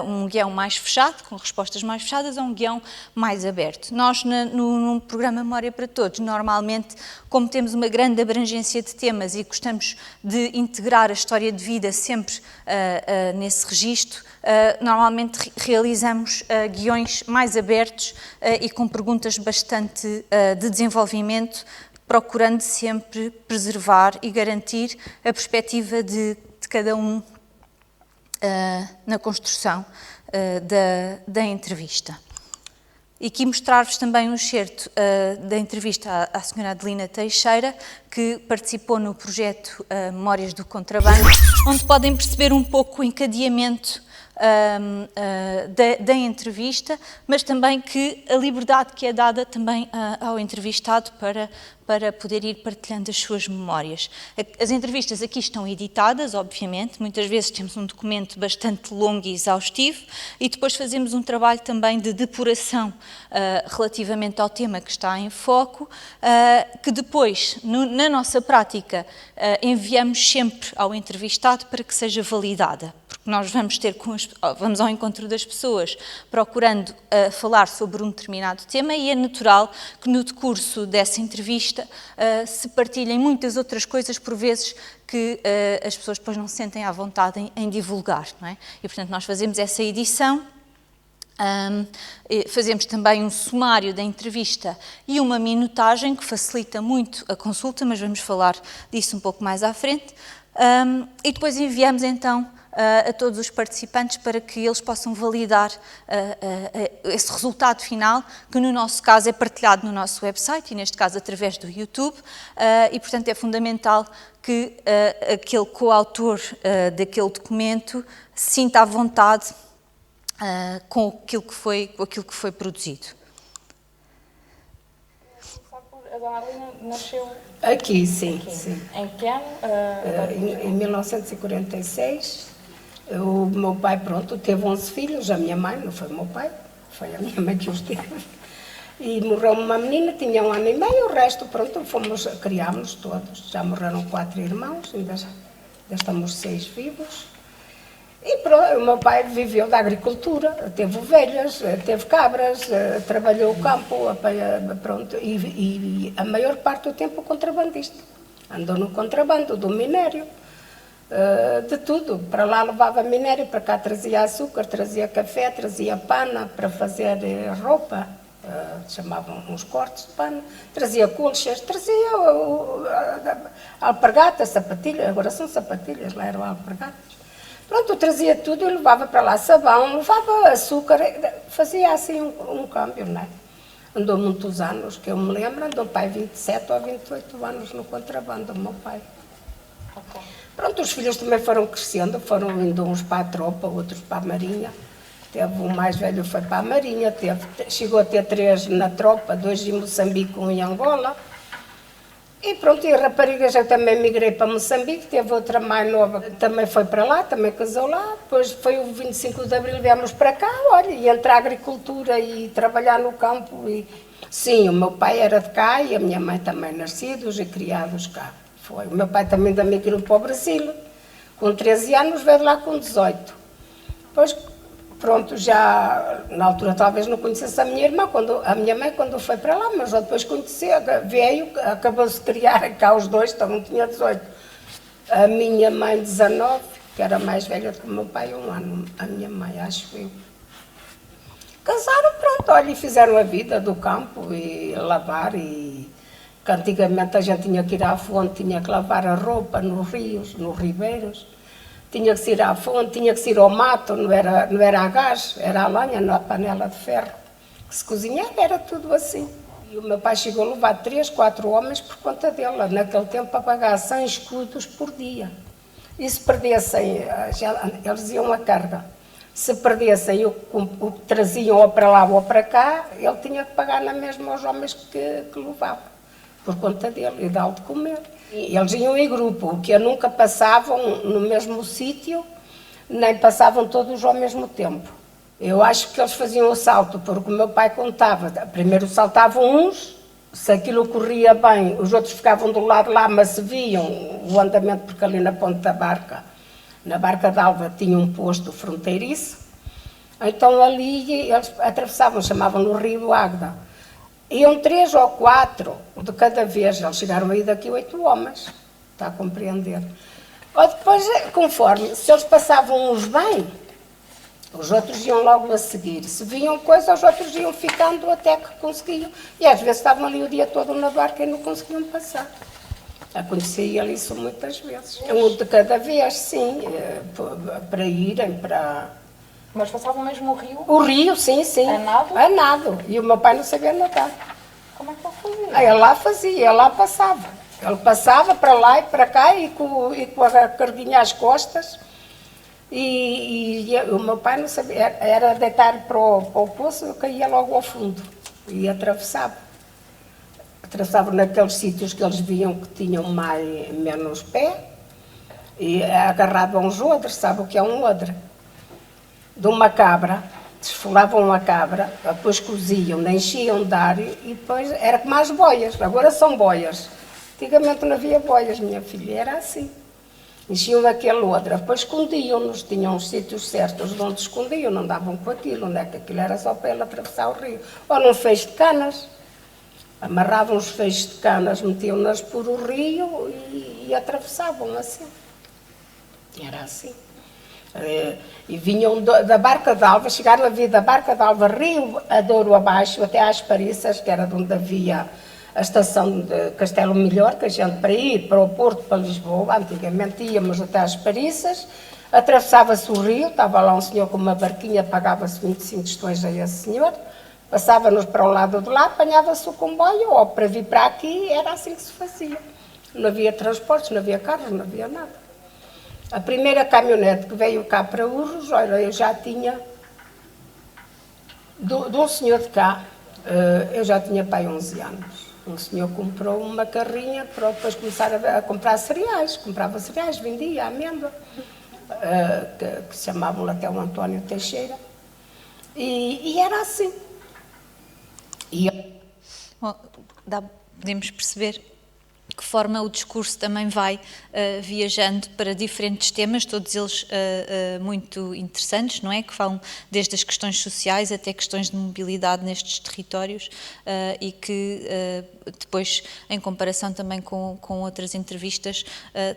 Um guião mais fechado, com respostas mais fechadas, ou um guião mais aberto. Nós, no programa Memória para Todos, normalmente, como temos uma grande abrangência de temas e gostamos de integrar a história de vida sempre nesse registro, normalmente realizamos guiões mais abertos e com perguntas bastante de desenvolvimento, procurando sempre preservar e garantir a perspectiva de cada um na construção da entrevista. E aqui mostrar-vos também um excerto da entrevista à senhora Adelina Teixeira, que participou no projeto Memórias do Contrabando, onde podem perceber um pouco o encadeamento da entrevista, mas também que a liberdade que é dada também ao entrevistado para poder ir partilhando as suas memórias. As entrevistas aqui estão editadas, obviamente, muitas vezes temos um documento bastante longo e exaustivo e depois fazemos um trabalho também de depuração relativamente ao tema que está em foco, que depois, na nossa prática, enviamos sempre ao entrevistado para que seja validada. Porque nós vamos ao encontro das pessoas procurando falar sobre um determinado tema e é natural que no decurso dessa entrevista se partilhem muitas outras coisas, por vezes, que as pessoas depois não se sentem à vontade em divulgar, não é? E, portanto, nós fazemos essa edição, fazemos também um sumário da entrevista e uma minutagem que facilita muito a consulta, mas vamos falar disso um pouco mais à frente, e depois enviamos, então, a todos os participantes para que eles possam validar esse resultado final, que no nosso caso é partilhado no nosso website e neste caso através do YouTube, e portanto é fundamental que aquele coautor daquele documento se sinta à vontade com aquilo que foi produzido. A dona Adelina nasceu aqui, sim, sim. Em que ano? Em 1946. O meu pai, pronto, teve 11 filhos, a minha mãe, não foi o meu pai, foi a minha mãe que os teve. E morreu uma menina, tinha 1 ano e meio, o resto, pronto, criámos todos. Já morreram 4 irmãos, ainda estamos 6 vivos. E pronto, o meu pai viveu da agricultura, teve ovelhas, teve cabras, trabalhou o campo, pronto, e a maior parte do tempo contrabandista. Andou no contrabando do minério. De tudo, para lá levava minério, para cá trazia açúcar, trazia café, trazia pana para fazer roupa, chamavam uns cortes de pano, trazia colchas, trazia alpargatas, sapatilhas, agora são sapatilhas, lá eram alpargatas. Pronto, trazia tudo e levava para lá sabão, levava açúcar, fazia assim um câmbio, não é? Andou muitos anos, que eu me lembro, andou pai 27 ou 28 anos no contrabando, o meu pai. Okay. Pronto, os filhos também foram crescendo, foram indo uns para a tropa, outros para a marinha. O mais velho foi para a marinha, chegou a ter 3 na tropa, 2 em Moçambique, 1 em Angola. E pronto, e a rapariga já também migrei para Moçambique, teve outra mais nova, também foi para lá, também casou lá. Depois foi o 25 de Abril, viemos para cá, olha, e entrar a agricultura e trabalhar no campo. E... Sim, o meu pai era de cá e a minha mãe também, nascidos e criados cá. Foi. O meu pai também migrou para o Brasil, com 13 anos, veio lá com 18. Depois, pronto, já na altura talvez não conhecesse a minha irmã, a minha mãe quando foi para lá, mas já depois conhecia, veio, acabou-se de criar cá os dois, então não tinha 18. A minha mãe 19, que era mais velha do que o meu pai, 1 ano, a minha mãe, acho eu. Casaram, pronto, olha, e fizeram a vida do campo e lavar e... que antigamente a gente tinha que ir à fonte, tinha que lavar a roupa nos rios, nos ribeiros, tinha que se ir à fonte, tinha que se ir ao mato, não era a gás, era a lenha, na panela de ferro, que se cozinhava, era tudo assim. E o meu pai chegou a levar 3, 4 homens por conta dele, naquele tempo a pagar 100 escudos por dia. E se perdessem, eles iam a carga, se perdessem o que traziam ou para lá ou para cá, ele tinha que pagar na mesma aos homens que levavam. Por conta dele e dá-lhe de comer. E eles iam em grupo, que nunca passavam no mesmo sítio nem passavam todos ao mesmo tempo. Eu acho que eles faziam o salto, porque o meu pai contava. Primeiro saltavam uns, se aquilo corria bem, os outros ficavam do lado lá, mas se viam o andamento, porque ali na ponte da barca, na Barca d'Alva, tinha um posto fronteiriço. Então ali eles atravessavam, chamavam-no Rio Águeda. Iam 3 ou 4 de cada vez, eles chegaram aí daqui 8 homens, está a compreender. Ou depois, conforme, se eles passavam uns bem, os outros iam logo a seguir. Se viam coisa, os outros iam ficando até que conseguiam. E às vezes estavam ali o dia todo na barca e não conseguiam passar. Acontecia isso muitas vezes. Um de cada vez, sim, para irem para... Mas passavam mesmo o rio? O rio, sim, sim. A nado? A nado. E o meu pai não sabia nadar. Como é que ele fazia? Ele lá fazia, ele lá passava. Ele passava para lá e para cá e com a carguinha às costas. E o meu pai não sabia, era deitar para o poço, eu caía logo ao fundo e atravessava. Atravessava naqueles sítios que eles viam que tinham menos pé e agarravam uns odres, sabe o que é um odre? De uma cabra, desfolavam uma cabra, depois coziam, enchiam de ar e depois era como as boias, agora são boias. Antigamente não havia boias, minha filha, era assim. Enchiam aquele odre, depois escondiam-nos, tinham os sítios certos de onde escondiam, não davam com aquilo, não é que aquilo era só para ele atravessar o rio. Ou num feixe de canas, amarravam os feixes de canas, metiam-nas por o rio e atravessavam assim. Era assim. E vinham da Barca d'Alva, chegaram a vir da Barca d'Alva, Rio a Douro abaixo, até às Pariças, que era de onde havia a estação de Castelo Melhor, que a gente para ir para o Porto, para Lisboa, antigamente íamos até às Pariças, atravessava-se o rio, estava lá um senhor com uma barquinha, pagava-se 25 tostões a esse senhor, passava-nos para o lado de lá, apanhava-se o comboio, ou para vir para aqui, era assim que se fazia. Não havia transportes, não havia carros, não havia nada. A primeira caminhonete que veio cá para Urros, olha, eu já tinha, de um senhor de cá, eu já tinha pai 11 anos. Um senhor comprou uma carrinha para depois começar a comprar cereais, comprava cereais, vendia amêndoa, que se chamavam até o António Teixeira, e era assim. Bom, podemos perceber de que forma o discurso também vai viajando para diferentes temas, todos eles muito interessantes, não é? Que falam desde as questões sociais até questões de mobilidade nestes territórios e que depois, em comparação também com outras entrevistas,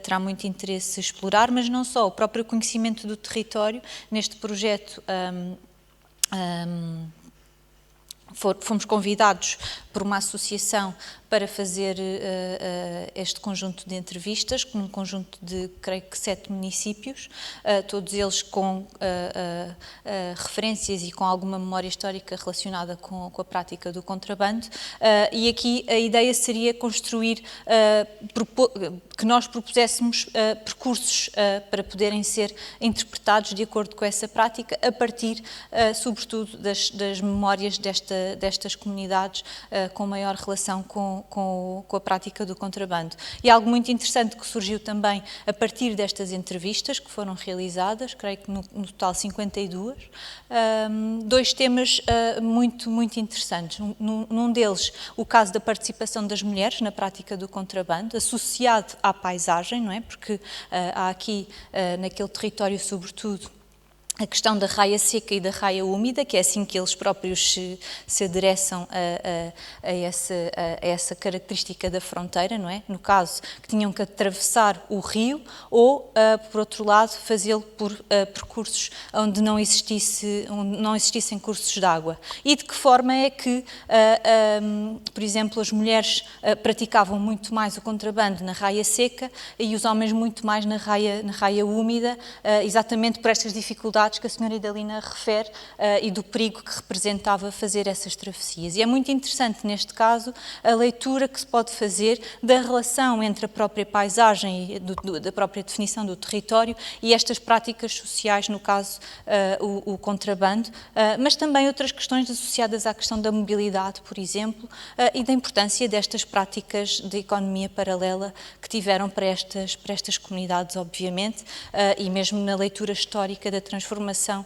terá muito interesse explorar, mas não só, o próprio conhecimento do território neste projeto. Fomos convidados por uma associação para fazer este conjunto de entrevistas, num conjunto de, creio que, 7 municípios, todos eles com referências e com alguma memória histórica relacionada com a prática do contrabando, e aqui a ideia seria construir, que nós propuséssemos percursos para poderem ser interpretados de acordo com essa prática, a partir, sobretudo, das memórias destas comunidades com maior relação com a prática do contrabando. E algo muito interessante que surgiu também a partir destas entrevistas que foram realizadas, creio que no total 52, 2 temas muito interessantes. Num deles, o caso da participação das mulheres na prática do contrabando, associado à paisagem, não é? Porque há aqui, naquele território, sobretudo, a questão da raia seca e da raia úmida, que é assim que eles próprios se adereçam a essa característica da fronteira, não é? No caso, que tinham que atravessar o rio ou, por outro lado, fazê-lo por percursos onde não existissem cursos de água. E de que forma é que, por exemplo, as mulheres praticavam muito mais o contrabando na raia seca e os homens muito mais na raia úmida, exatamente por estas dificuldades dificuldades que a senhora Idalina refere e do perigo que representava fazer essas travessias. E é muito interessante, neste caso, a leitura que se pode fazer da relação entre a própria paisagem e da própria definição do território e estas práticas sociais, no caso, o contrabando, mas também outras questões associadas à questão da mobilidade, por exemplo, e da importância destas práticas de economia paralela que tiveram para estas comunidades, obviamente, e mesmo na leitura histórica da transformação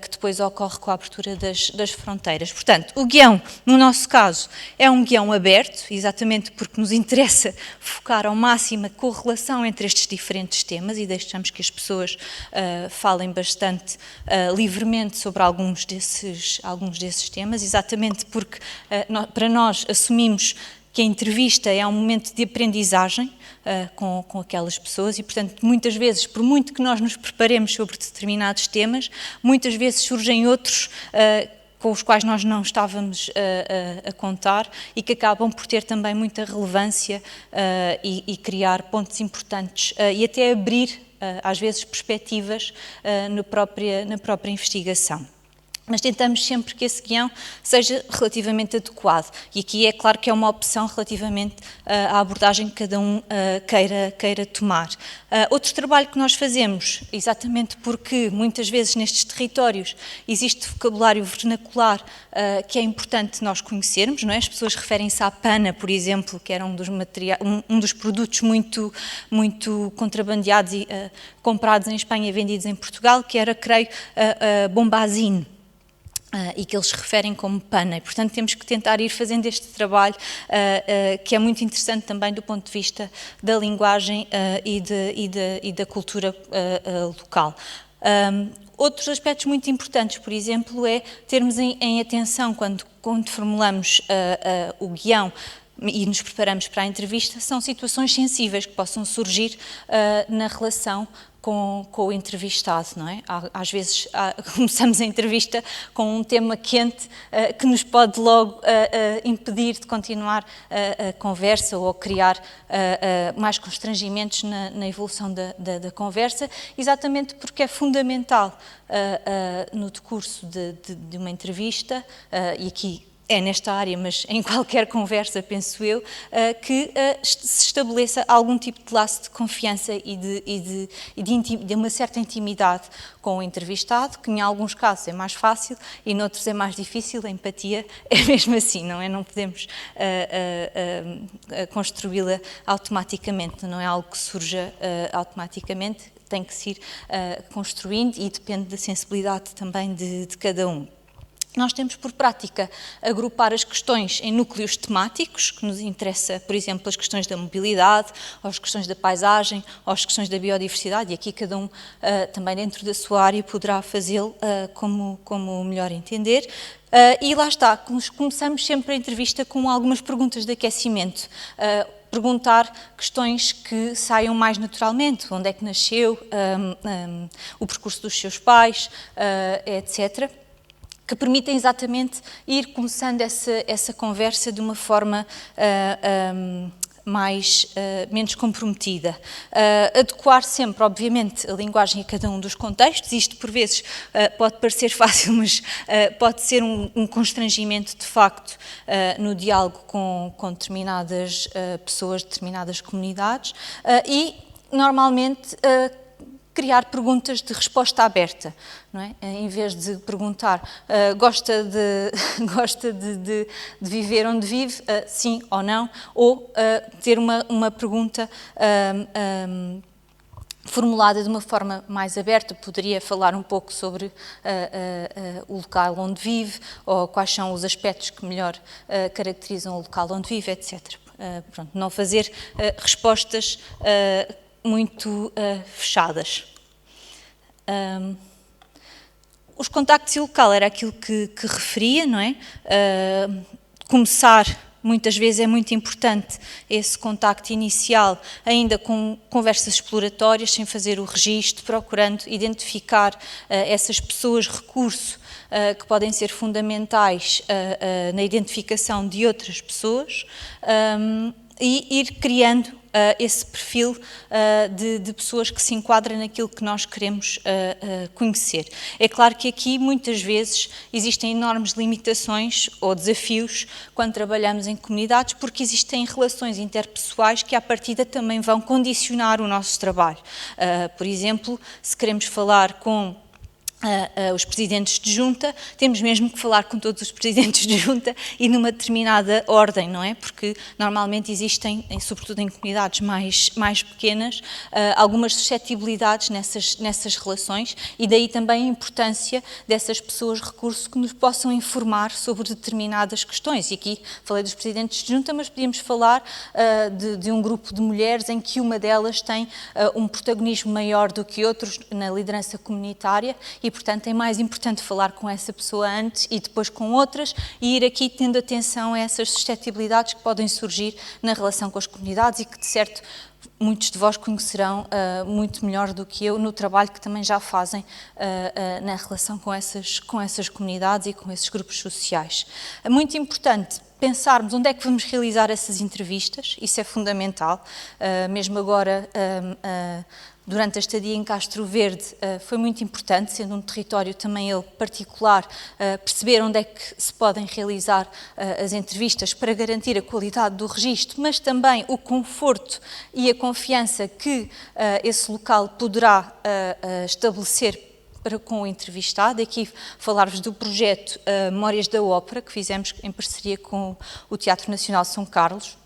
que depois ocorre com a abertura das fronteiras. Portanto, o guião, no nosso caso, é um guião aberto, exatamente porque nos interessa focar ao máximo a correlação entre estes diferentes temas e deixamos que as pessoas falem bastante livremente sobre alguns desses temas, exatamente porque para nós assumimos que a entrevista é um momento de aprendizagem com aquelas pessoas e, portanto, muitas vezes, por muito que nós nos preparemos sobre determinados temas, muitas vezes surgem outros com os quais nós não estávamos a contar e que acabam por ter também muita relevância e criar pontos importantes e até abrir, às vezes, perspectivas na própria investigação. Mas tentamos sempre que esse guião seja relativamente adequado. E aqui é claro que é uma opção relativamente à abordagem que cada um queira tomar. Outro trabalho que nós fazemos, exatamente porque muitas vezes nestes territórios existe vocabulário vernacular que é importante nós conhecermos, não é? As pessoas referem-se à pana, por exemplo, que era um dos produtos muito contrabandeados e comprados em Espanha e vendidos em Portugal, que era, creio, bombazine. E que eles referem como pana. E, portanto, temos que tentar ir fazendo este trabalho que é muito interessante também do ponto de vista da linguagem e da cultura local. Outros aspectos muito importantes, por exemplo, é termos em atenção quando formulamos o guião e nos preparamos para a entrevista, são situações sensíveis que possam surgir na relação com o entrevistado, não é? Às vezes começamos a entrevista com um tema quente que nos pode logo impedir de continuar a conversa ou criar mais constrangimentos na evolução da conversa, exatamente porque é fundamental no decurso de uma entrevista, e aqui é nesta área, mas em qualquer conversa, penso eu, que se estabeleça algum tipo de laço de confiança e de uma certa intimidade com o entrevistado, que em alguns casos é mais fácil e noutros é mais difícil. A empatia é mesmo assim, não é? Não podemos construí-la automaticamente, não é algo que surja automaticamente, tem que se ir construindo e depende da sensibilidade também de cada um. Nós temos por prática agrupar as questões em núcleos temáticos, que nos interessa, por exemplo, as questões da mobilidade, ou as questões da paisagem, ou as questões da biodiversidade, e aqui cada um também dentro da sua área poderá fazê-lo como melhor entender. E lá está, começamos sempre a entrevista com algumas perguntas de aquecimento. Perguntar questões que saiam mais naturalmente, onde é que nasceu, o percurso dos seus pais, etc., que permitem exatamente ir começando essa conversa de uma forma menos comprometida. Adequar sempre, obviamente, a linguagem a cada um dos contextos. Isto, por vezes, pode parecer fácil, mas pode ser um constrangimento, de facto, no diálogo com determinadas pessoas, determinadas comunidades. E, normalmente, criar perguntas de resposta aberta, não é? Em vez de perguntar gosta de viver onde vive, sim ou não, ou ter uma pergunta formulada de uma forma mais aberta. Poderia falar um pouco sobre o local onde vive, ou quais são os aspectos que melhor caracterizam o local onde vive, etc. Pronto, não fazer respostas muito fechadas. Os contactos e o local era aquilo que referia, não é? Começar, muitas vezes é muito importante esse contacto inicial, ainda com conversas exploratórias, sem fazer o registro, procurando identificar essas pessoas, recurso, que podem ser fundamentais na identificação de outras pessoas. e ir criando esse perfil de pessoas que se enquadram naquilo que nós queremos conhecer. É claro que aqui, muitas vezes, existem enormes limitações ou desafios quando trabalhamos em comunidades, porque existem relações interpessoais que, à partida, também vão condicionar o nosso trabalho. Por exemplo, se queremos falar com os presidentes de junta, temos mesmo que falar com todos os presidentes de junta e numa determinada ordem, não é? Porque normalmente existem, sobretudo em comunidades mais pequenas, algumas suscetibilidades nessas relações, e daí também a importância dessas pessoas de recurso que nos possam informar sobre determinadas questões. E aqui falei dos presidentes de junta, mas podíamos falar de um grupo de mulheres em que uma delas tem um protagonismo maior do que outros na liderança comunitária, e portanto é mais importante falar com essa pessoa antes e depois com outras, e ir aqui tendo atenção a essas suscetibilidades que podem surgir na relação com as comunidades e que, de certo, muitos de vós conhecerão muito melhor do que eu no trabalho que também já fazem na relação com essas comunidades e com esses grupos sociais. É muito importante pensarmos onde é que vamos realizar essas entrevistas, isso é fundamental, mesmo agora. Durante a estadia em Castro Verde foi muito importante, sendo um território também ele particular, perceber onde é que se podem realizar as entrevistas para garantir a qualidade do registro, mas também o conforto e a confiança que esse local poderá estabelecer para com o entrevistado. Aqui falar-vos do projeto Memórias da Ópera, que fizemos em parceria com o Teatro Nacional de São Carlos,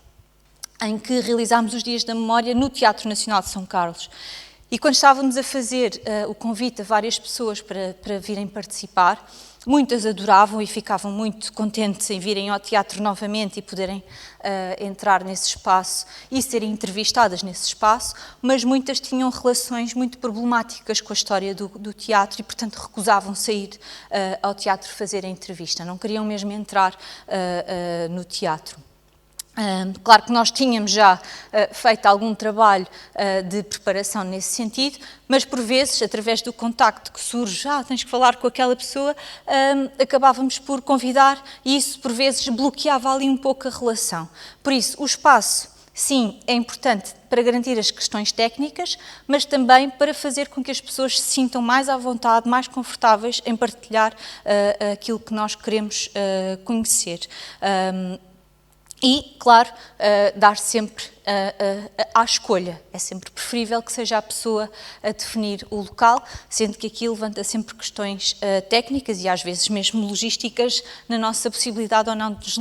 em que realizámos os Dias da Memória no Teatro Nacional de São Carlos. E quando estávamos a fazer o convite a várias pessoas para virem participar, muitas adoravam e ficavam muito contentes em virem ao teatro novamente e poderem entrar nesse espaço e serem entrevistadas nesse espaço, mas muitas tinham relações muito problemáticas com a história do teatro e, portanto, recusavam sair ao teatro fazer a entrevista, não queriam mesmo entrar no teatro. Claro que nós tínhamos já feito algum trabalho de preparação nesse sentido, mas por vezes, através do contacto que surge, tens que falar com aquela pessoa, acabávamos por convidar e isso por vezes bloqueava ali um pouco a relação. Por isso, o espaço, sim, é importante para garantir as questões técnicas, mas também para fazer com que as pessoas se sintam mais à vontade, mais confortáveis em partilhar aquilo que nós queremos conhecer. E, claro, dar sempre à escolha. É sempre preferível que seja a pessoa a definir o local, sendo que aqui levanta sempre questões técnicas e às vezes mesmo logísticas na nossa possibilidade ou não de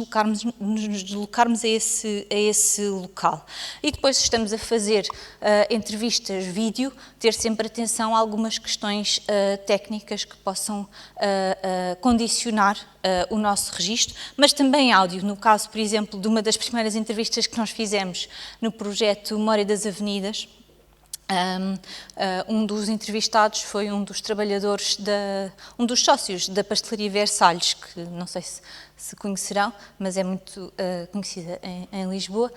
nos deslocarmos a esse local. E depois estamos a fazer entrevistas vídeo, ter sempre atenção a algumas questões técnicas que possam condicionar o nosso registro, mas também áudio. No caso, por exemplo, de uma das primeiras entrevistas que nós fizemos no projeto Memória das Avenidas, um dos entrevistados foi um dos trabalhadores, um dos sócios da Pastelaria Versalhes, que não sei se conhecerão, mas é muito conhecida em Lisboa,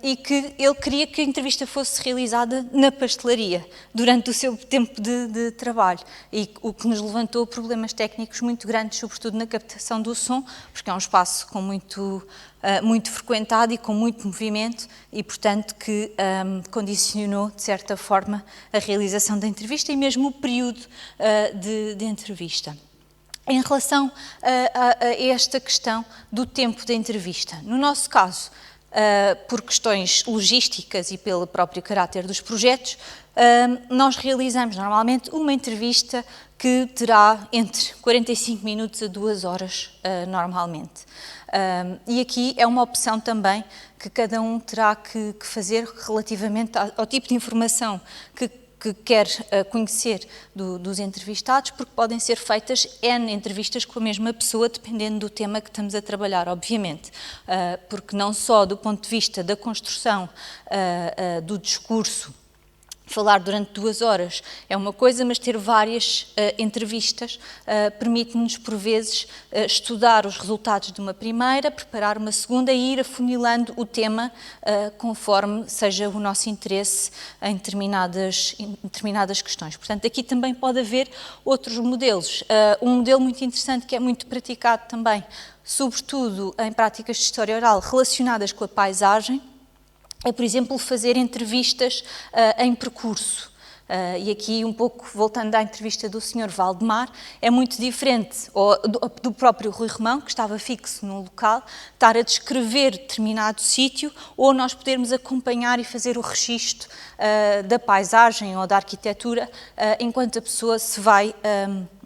e que ele queria que a entrevista fosse realizada na pastelaria, durante o seu tempo de trabalho, e o que nos levantou problemas técnicos muito grandes, sobretudo na captação do som, porque é um espaço com muito frequentado e com muito movimento e, portanto, que condicionou, de certa forma, a realização da entrevista e mesmo o período de entrevista. Em relação a esta questão do tempo da entrevista, no nosso caso, por questões logísticas e pelo próprio caráter dos projetos, nós realizamos normalmente uma entrevista que terá entre 45 minutos a 2 horas, normalmente. E aqui é uma opção também que cada um terá que fazer relativamente ao tipo de informação que quer conhecer dos entrevistados, porque podem ser feitas N entrevistas com a mesma pessoa, dependendo do tema que estamos a trabalhar, obviamente. Porque não só do ponto de vista da construção do discurso, falar durante 2 horas é uma coisa, mas ter várias entrevistas permite-nos, por vezes, estudar os resultados de uma primeira, preparar uma segunda e ir afunilando o tema conforme seja o nosso interesse em determinadas questões. Portanto, aqui também pode haver outros modelos. Um modelo muito interessante que é muito praticado também, sobretudo em práticas de história oral relacionadas com a paisagem, é, por exemplo, fazer entrevistas em percurso. E aqui, um pouco voltando à entrevista do Sr. Valdemar, é muito diferente do próprio Rui Romão, que estava fixo no local, estar a descrever determinado sítio, ou nós podermos acompanhar e fazer o registro da paisagem ou da arquitetura, enquanto a pessoa se vai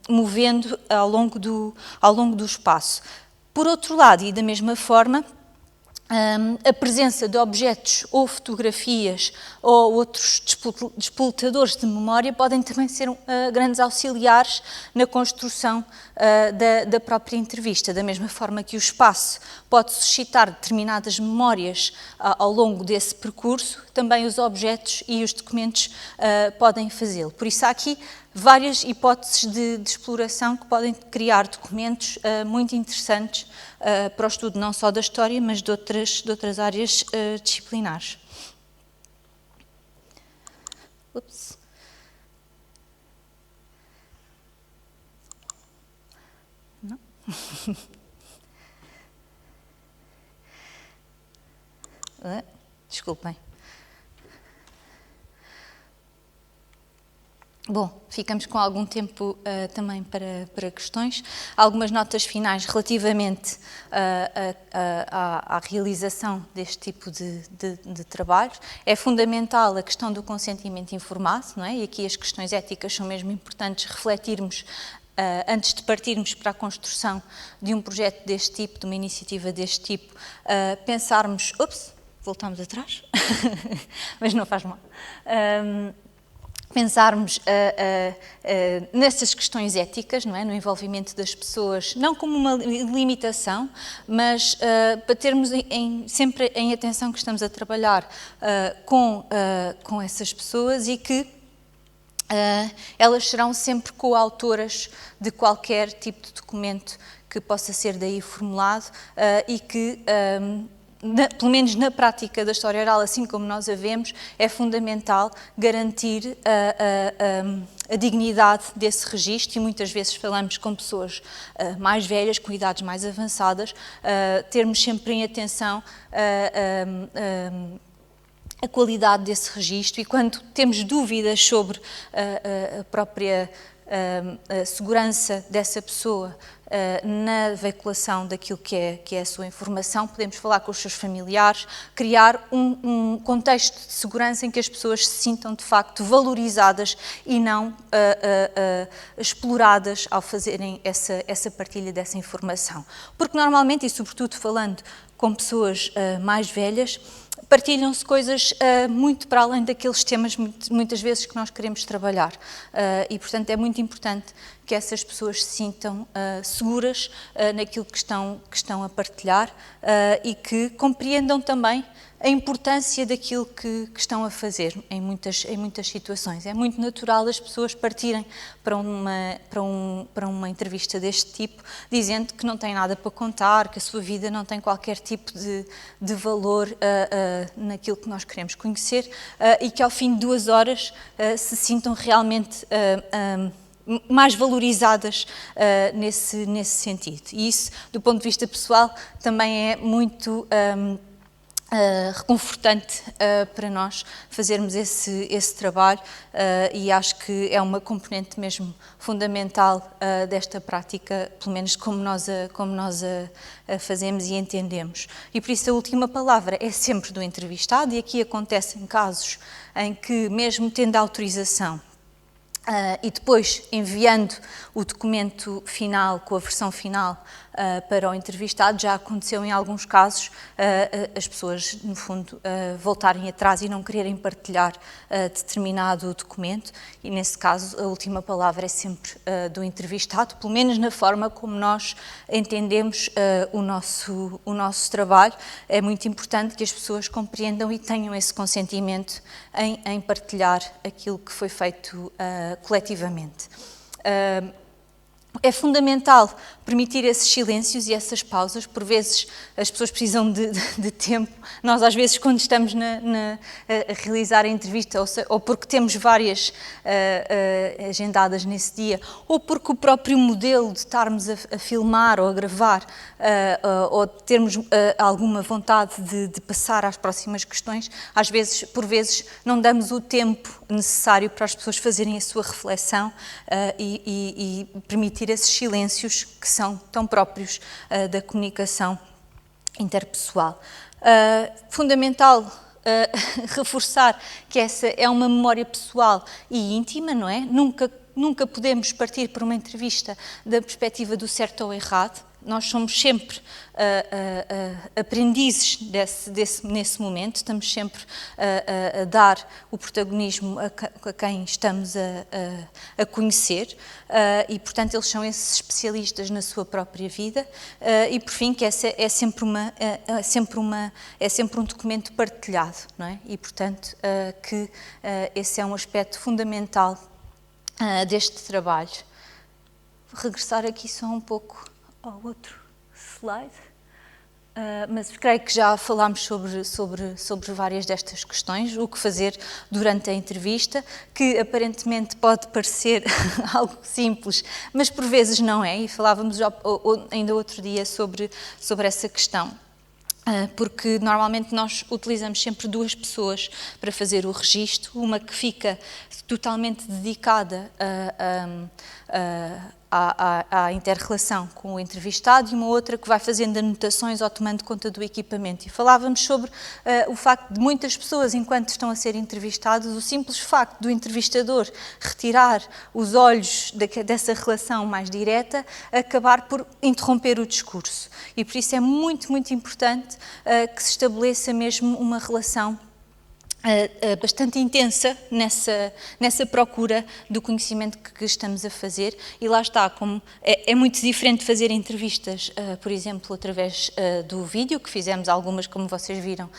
movendo ao longo do espaço. Por outro lado, e da mesma forma, a presença de objetos ou fotografias ou outros despoletadores de memória podem também ser grandes auxiliares na construção da própria entrevista. Da mesma forma que o espaço pode suscitar determinadas memórias ao longo desse percurso, também os objetos e os documentos podem fazê-lo. Por isso há aqui várias hipóteses de exploração que podem criar documentos muito interessantes para o estudo não só da história, mas de outras áreas disciplinares. Ups. Não? Desculpem. Bom, ficamos com algum tempo também para questões. Algumas notas finais relativamente à realização deste tipo de trabalhos. É fundamental a questão do consentimento informado, não é? E aqui as questões éticas são mesmo importantes refletirmos antes de partirmos para a construção de um projeto deste tipo, de uma iniciativa deste tipo, pensarmos... Ups, voltamos atrás, mas não faz mal. Pensarmos nessas questões éticas, não é? No envolvimento das pessoas, não como uma limitação, mas para termos sempre em atenção que estamos a trabalhar com essas pessoas e que elas serão sempre coautoras de qualquer tipo de documento que possa ser daí formulado e que... pelo menos na prática da história oral, assim como nós a vemos, é fundamental garantir a dignidade desse registro, e muitas vezes falamos com pessoas mais velhas, com idades mais avançadas, termos sempre em atenção a qualidade desse registro, e quando temos dúvidas sobre a própria segurança dessa pessoa na veiculação daquilo que é a sua informação, podemos falar com os seus familiares, criar um contexto de segurança em que as pessoas se sintam de facto valorizadas e não exploradas ao fazerem essa partilha dessa informação. Porque normalmente, e sobretudo falando com pessoas mais velhas, partilham-se coisas muito para além daqueles temas muitas vezes que nós queremos trabalhar e, portanto, é muito importante que essas pessoas se sintam seguras naquilo que estão a partilhar e que compreendam também a importância daquilo que estão a fazer em muitas situações. É muito natural as pessoas partirem para uma entrevista deste tipo, dizendo que não têm nada para contar, que a sua vida não tem qualquer tipo de valor naquilo que nós queremos conhecer e que ao fim de 2 horas se sintam realmente mais valorizadas nesse sentido. E isso, do ponto de vista pessoal, também é muito reconfortante para nós fazermos esse trabalho e acho que é uma componente mesmo fundamental desta prática, pelo menos como nós a fazemos e entendemos. E por isso a última palavra é sempre do entrevistado, e aqui acontecem casos em que, mesmo tendo a autorização, e depois enviando o documento final, com a versão final, para o entrevistado, já aconteceu em alguns casos as pessoas, no fundo, voltarem atrás e não quererem partilhar determinado documento, e nesse caso a última palavra é sempre do entrevistado, pelo menos na forma como nós entendemos o nosso trabalho. É muito importante que as pessoas compreendam e tenham esse consentimento em partilhar aquilo que foi feito coletivamente. É fundamental permitir esses silêncios e essas pausas. Por vezes as pessoas precisam de tempo. Nós às vezes quando estamos a realizar a entrevista, ou porque temos várias agendadas nesse dia, ou porque o próprio modelo de estarmos a filmar ou a gravar, ou termos alguma vontade de passar às próximas questões, às vezes, por vezes, não damos o tempo necessário para as pessoas fazerem a sua reflexão e permitir esses silêncios que são tão próprios da comunicação interpessoal. Fundamental reforçar que essa é uma memória pessoal e íntima, não é? Nunca podemos partir para uma entrevista da perspectiva do certo ou errado. Nós somos sempre aprendizes nesse momento, estamos sempre a dar o protagonismo a quem estamos a conhecer e, portanto, eles são esses especialistas na sua própria vida e, por fim, que essa é sempre um documento partilhado, não é? E, portanto, que esse é um aspecto fundamental deste trabalho. Vou regressar aqui só um pouco ao outro slide, mas creio que já falámos sobre várias destas questões, o que fazer durante a entrevista, que aparentemente pode parecer algo simples, mas por vezes não é, e falávamos ainda outro dia sobre essa questão. Porque normalmente nós utilizamos sempre 2 pessoas para fazer o registro, uma que fica totalmente dedicada à inter-relação com o entrevistado e uma outra que vai fazendo anotações ou tomando conta do equipamento. E falávamos sobre o facto de muitas pessoas, enquanto estão a ser entrevistadas, o simples facto do entrevistador retirar os olhos dessa relação mais direta, acabar por interromper o discurso. E por isso é muito, muito importante que se estabeleça mesmo uma relação bastante intensa nessa procura do conhecimento que estamos a fazer, e lá está, como é muito diferente fazer entrevistas, por exemplo, através do vídeo, que fizemos algumas, como vocês viram,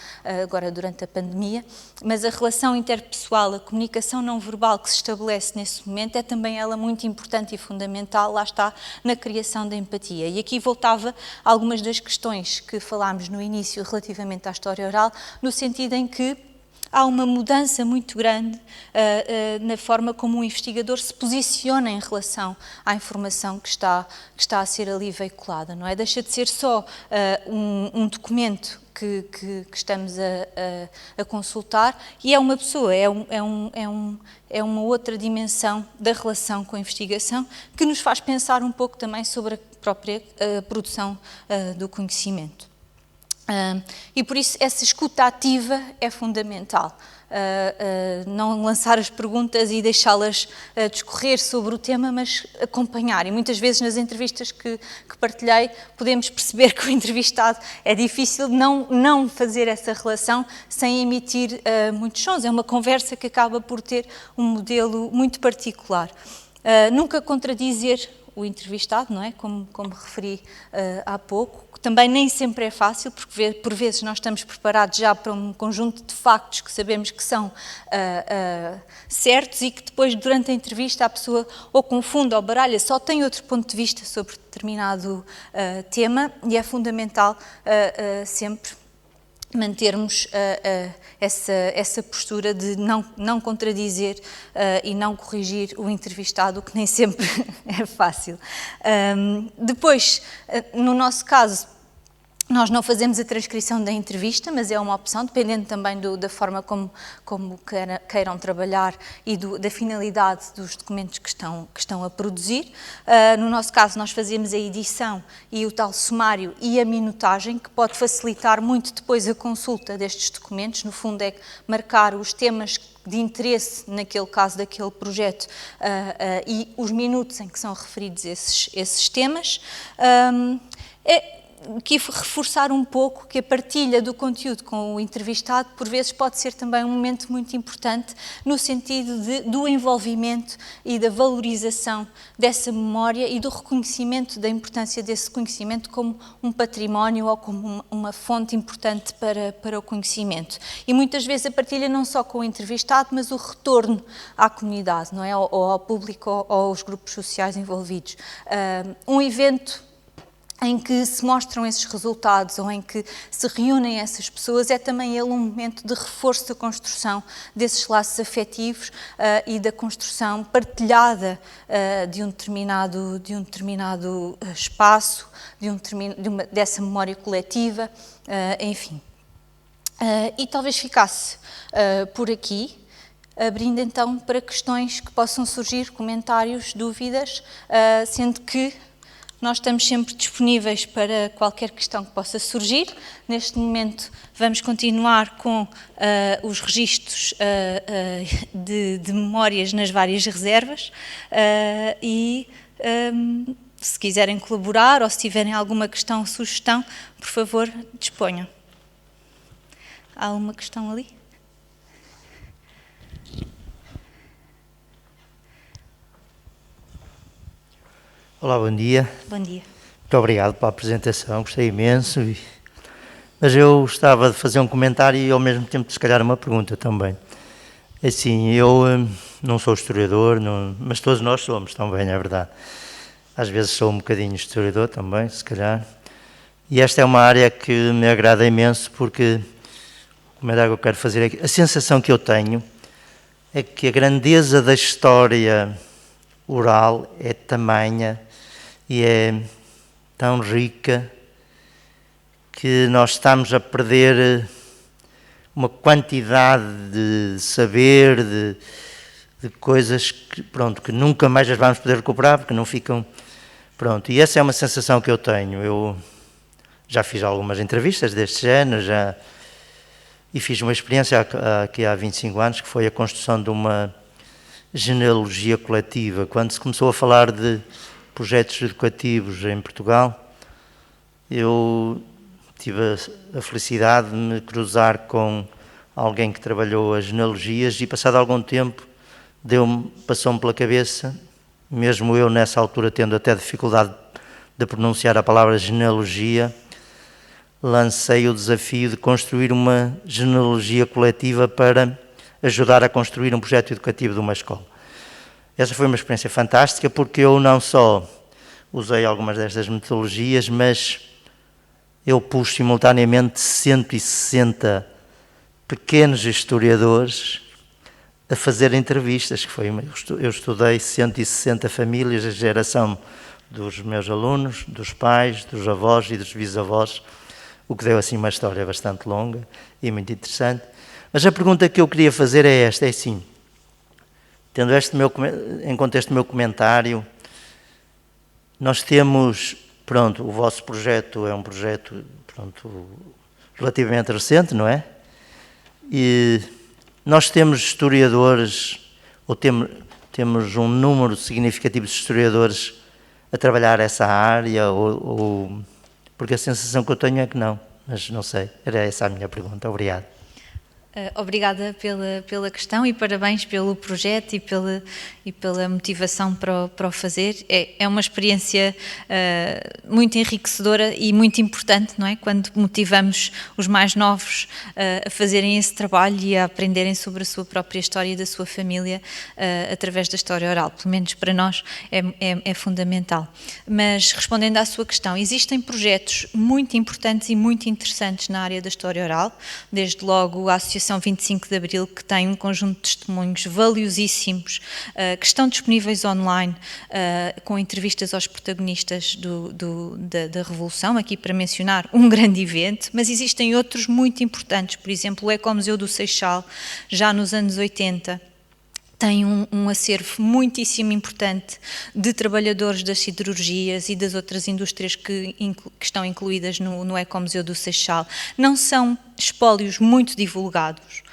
agora durante a pandemia, mas a relação interpessoal, a comunicação não verbal que se estabelece nesse momento é também ela muito importante e fundamental, lá está, na criação da empatia. E aqui voltava a algumas das questões que falámos no início relativamente à história oral, no sentido em que há uma mudança muito grande na forma como o investigador se posiciona em relação à informação que está a ser ali veiculada, não é? Deixa de ser só um documento que estamos a consultar e é uma pessoa, é uma outra dimensão da relação com a investigação que nos faz pensar um pouco também sobre a própria produção do conhecimento. E por isso essa escuta ativa é fundamental. Não lançar as perguntas e deixá-las discorrer sobre o tema, mas acompanhar. E muitas vezes nas entrevistas que partilhei podemos perceber que o entrevistado é difícil não fazer essa relação sem emitir muitos sons. É uma conversa que acaba por ter um modelo muito particular. Nunca contradizer o entrevistado, não é? Como referi há pouco. Também nem sempre é fácil, porque por vezes nós estamos preparados já para um conjunto de factos que sabemos que são certos e que depois, durante a entrevista, a pessoa ou confunde ou baralha, só tem outro ponto de vista sobre determinado tema e é fundamental sempre mantermos essa postura de não contradizer e não corrigir o entrevistado, o que nem sempre é fácil. Depois, no nosso caso, nós não fazemos a transcrição da entrevista, mas é uma opção, dependendo também da forma como queiram trabalhar e da finalidade dos documentos que estão a produzir. No nosso caso, nós fazemos a edição e o tal sumário e a minutagem, que pode facilitar muito depois a consulta destes documentos. No fundo, é marcar os temas de interesse, naquele caso, daquele projeto e os minutos em que são referidos esses temas. Aqui reforçar um pouco que a partilha do conteúdo com o entrevistado, por vezes, pode ser também um momento muito importante no sentido do envolvimento e da valorização dessa memória e do reconhecimento da importância desse conhecimento como um património ou como uma fonte importante para o conhecimento. E muitas vezes a partilha não só com o entrevistado, mas o retorno à comunidade, não é? Ou ao público ou aos grupos sociais envolvidos. Um evento em que se mostram esses resultados ou em que se reúnem essas pessoas, é também ele um momento de reforço da construção desses laços afetivos e da construção partilhada de um determinado espaço, dessa memória coletiva, enfim. E talvez ficasse por aqui, abrindo então para questões que possam surgir, comentários, dúvidas, sendo que nós estamos sempre disponíveis para qualquer questão que possa surgir. Neste momento vamos continuar com os registros de memórias nas várias reservas e se quiserem colaborar ou se tiverem alguma questão ou sugestão, por favor, disponham. Há uma questão ali? Olá, bom dia. Bom dia. Muito obrigado pela apresentação, gostei imenso. Mas eu gostava de fazer um comentário e ao mesmo tempo, se calhar, uma pergunta também. Assim, eu não sou historiador, mas todos nós somos também, é verdade. Às vezes sou um bocadinho historiador também, se calhar. E esta é uma área que me agrada imenso porque, o comentário que eu quero fazer aqui, a sensação que eu tenho é que a grandeza da história oral é tamanha e é tão rica que nós estamos a perder uma quantidade de saber, de coisas que, pronto, que nunca mais as vamos poder recuperar porque não ficam... Pronto, e essa é uma sensação que eu tenho. Eu já fiz algumas entrevistas deste género, e fiz uma experiência aqui há 25 anos, que foi a construção de uma genealogia coletiva. Quando se começou a falar de projetos educativos em Portugal, eu tive a felicidade de me cruzar com alguém que trabalhou as genealogias e, passado algum tempo, passou-me pela cabeça, mesmo eu nessa altura tendo até dificuldade de pronunciar a palavra genealogia, lancei o desafio de construir uma genealogia coletiva para ajudar a construir um projeto educativo de uma escola. Essa foi uma experiência fantástica porque eu não só usei algumas destas metodologias, mas eu pus simultaneamente 160 pequenos historiadores a fazer entrevistas. Eu estudei 160 famílias, a geração dos meus alunos, dos pais, dos avós e dos bisavós, o que deu assim uma história bastante longa e muito interessante. Mas a pergunta que eu queria fazer é esta, é assim, tendo em conta este meu comentário, nós temos, pronto, o vosso projeto é um projeto, pronto, relativamente recente, não é? E nós temos historiadores, ou temos um número significativo de historiadores a trabalhar essa área, porque a sensação que eu tenho é que não, mas não sei, era essa a minha pergunta. Obrigado. Obrigada pela questão e parabéns pelo projeto e pela motivação para o fazer. É uma experiência muito enriquecedora e muito importante, não é? Quando motivamos os mais novos a fazerem esse trabalho e a aprenderem sobre a sua própria história e da sua família através da história oral. Pelo menos para nós é fundamental. Mas respondendo à sua questão, existem projetos muito importantes e muito interessantes na área da história oral, desde logo a Associação 25 de Abril, que tem um conjunto de testemunhos valiosíssimos que estão disponíveis online, com entrevistas aos protagonistas da Revolução, aqui para mencionar um grande evento, mas existem outros muito importantes, por exemplo, o Ecomuseu do Seixal, já nos anos 80, tem um acervo muitíssimo importante de trabalhadores das siderurgias e das outras indústrias que estão incluídas no Ecomuseu do Seixal. Não são espólios muito divulgados,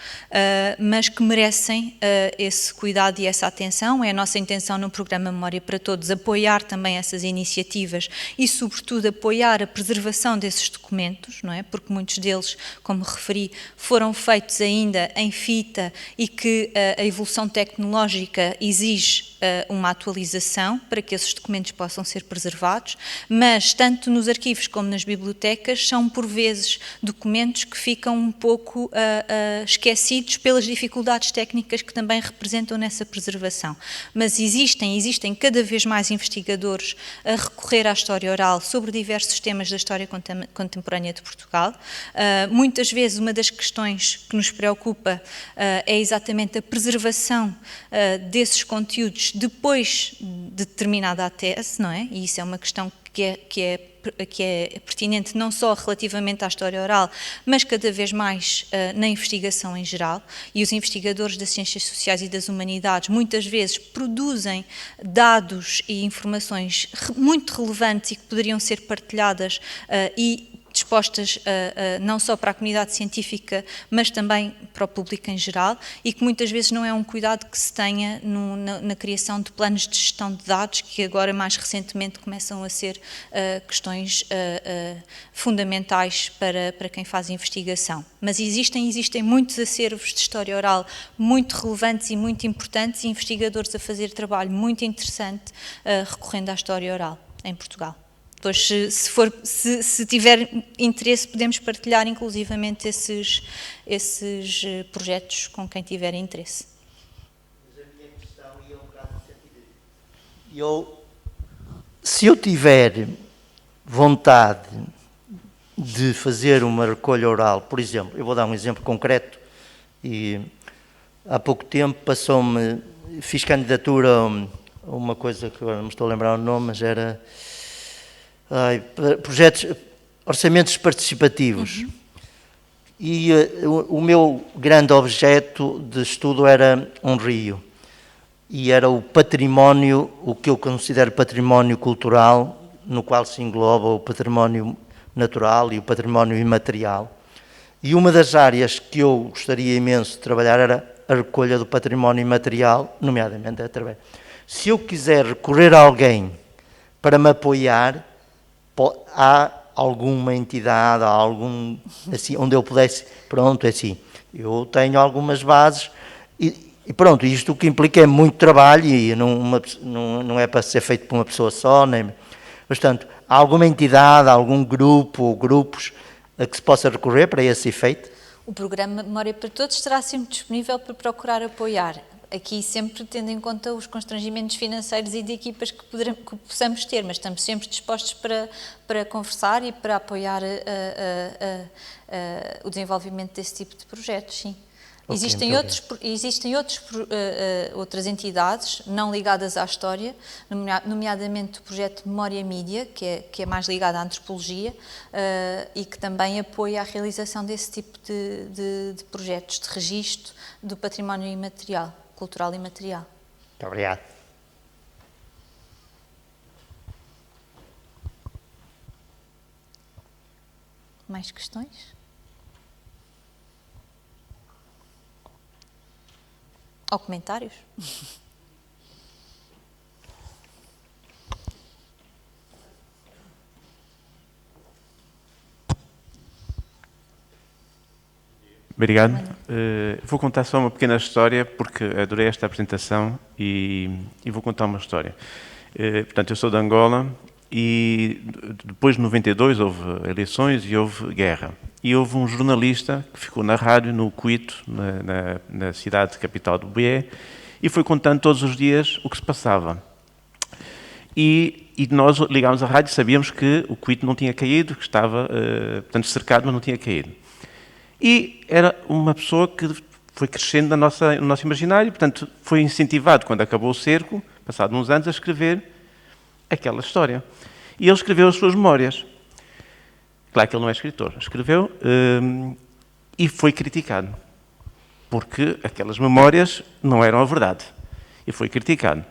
mas que merecem esse cuidado e essa atenção. É a nossa intenção no programa Memória para Todos apoiar também essas iniciativas e, sobretudo, apoiar a preservação desses documentos, não é? Porque muitos deles, como referi, foram feitos ainda em fita e que a evolução tecnológica exige uma atualização para que esses documentos possam ser preservados, mas tanto nos arquivos como nas bibliotecas são, por vezes, documentos que ficam um pouco esquecidos pelas dificuldades técnicas que também representam nessa preservação. Mas existem cada vez mais investigadores a recorrer à história oral sobre diversos temas da história contemporânea de Portugal. Muitas vezes uma das questões que nos preocupa é exatamente a preservação desses conteúdos depois de terminada a tese, não é? E isso é uma questão que é pertinente não só relativamente à história oral, mas cada vez mais na investigação em geral, e os investigadores das ciências sociais e das humanidades muitas vezes produzem dados e informações muito relevantes e que poderiam ser partilhadas e dispostas não só para a comunidade científica, mas também para o público em geral, e que muitas vezes não é um cuidado que se tenha na criação de planos de gestão de dados, que agora mais recentemente começam a ser questões fundamentais para quem faz investigação. Mas existem muitos acervos de história oral muito relevantes e muito importantes, e investigadores a fazer trabalho muito interessante recorrendo à história oral em Portugal. Depois, se tiver interesse, podemos partilhar inclusivamente esses projetos com quem tiver interesse. Mas a minha questão ia um bocado no sentido. Se eu tiver vontade de fazer uma recolha oral, por exemplo, eu vou dar um exemplo concreto, e há pouco tempo fiz candidatura a uma coisa que agora não me estou a lembrar o nome, mas era... orçamentos participativos. E o meu grande objeto de estudo era um rio, e era o património, o que eu considero património cultural, no qual se engloba o património natural e o património imaterial. E uma das áreas que eu gostaria imenso de trabalhar era a recolha do património imaterial, nomeadamente através. Se eu quiser recorrer a alguém para me apoiar, há alguma entidade, assim, onde eu pudesse, pronto, é assim, eu tenho algumas bases e pronto, isto o que implica é muito trabalho e não é para ser feito por uma pessoa só, portanto, há alguma entidade, algum grupo ou grupos a que se possa recorrer para esse efeito? O programa Memória para Todos estará sempre disponível para procurar apoiar. Aqui sempre tendo em conta os constrangimentos financeiros e de equipas que possamos ter, mas estamos sempre dispostos para conversar e para apoiar o desenvolvimento desse tipo de projetos, sim. Okay, existem outras entidades não ligadas à história, nomeadamente o projeto Memória Mídia, que é mais ligado à antropologia e que também apoia a realização desse tipo de projetos de registro do património imaterial, cultural e material. Muito obrigado. Mais questões? Ou comentários? Obrigado. Vou contar só uma pequena história, porque adorei esta apresentação e vou contar uma história. Portanto, eu sou de Angola e depois de 92 houve eleições e houve guerra. E houve um jornalista que ficou na rádio, no Cuito, na cidade capital do BE, e foi contando todos os dias o que se passava. E nós ligámos à rádio e sabíamos que o Cuito não tinha caído, que estava portanto, cercado, mas não tinha caído. E era uma pessoa que foi crescendo no nosso imaginário, portanto, foi incentivado, quando acabou o cerco, passado uns anos, a escrever aquela história. E ele escreveu as suas memórias. Claro que ele não é escritor. Escreveu e foi criticado, porque aquelas memórias não eram a verdade. E foi criticado.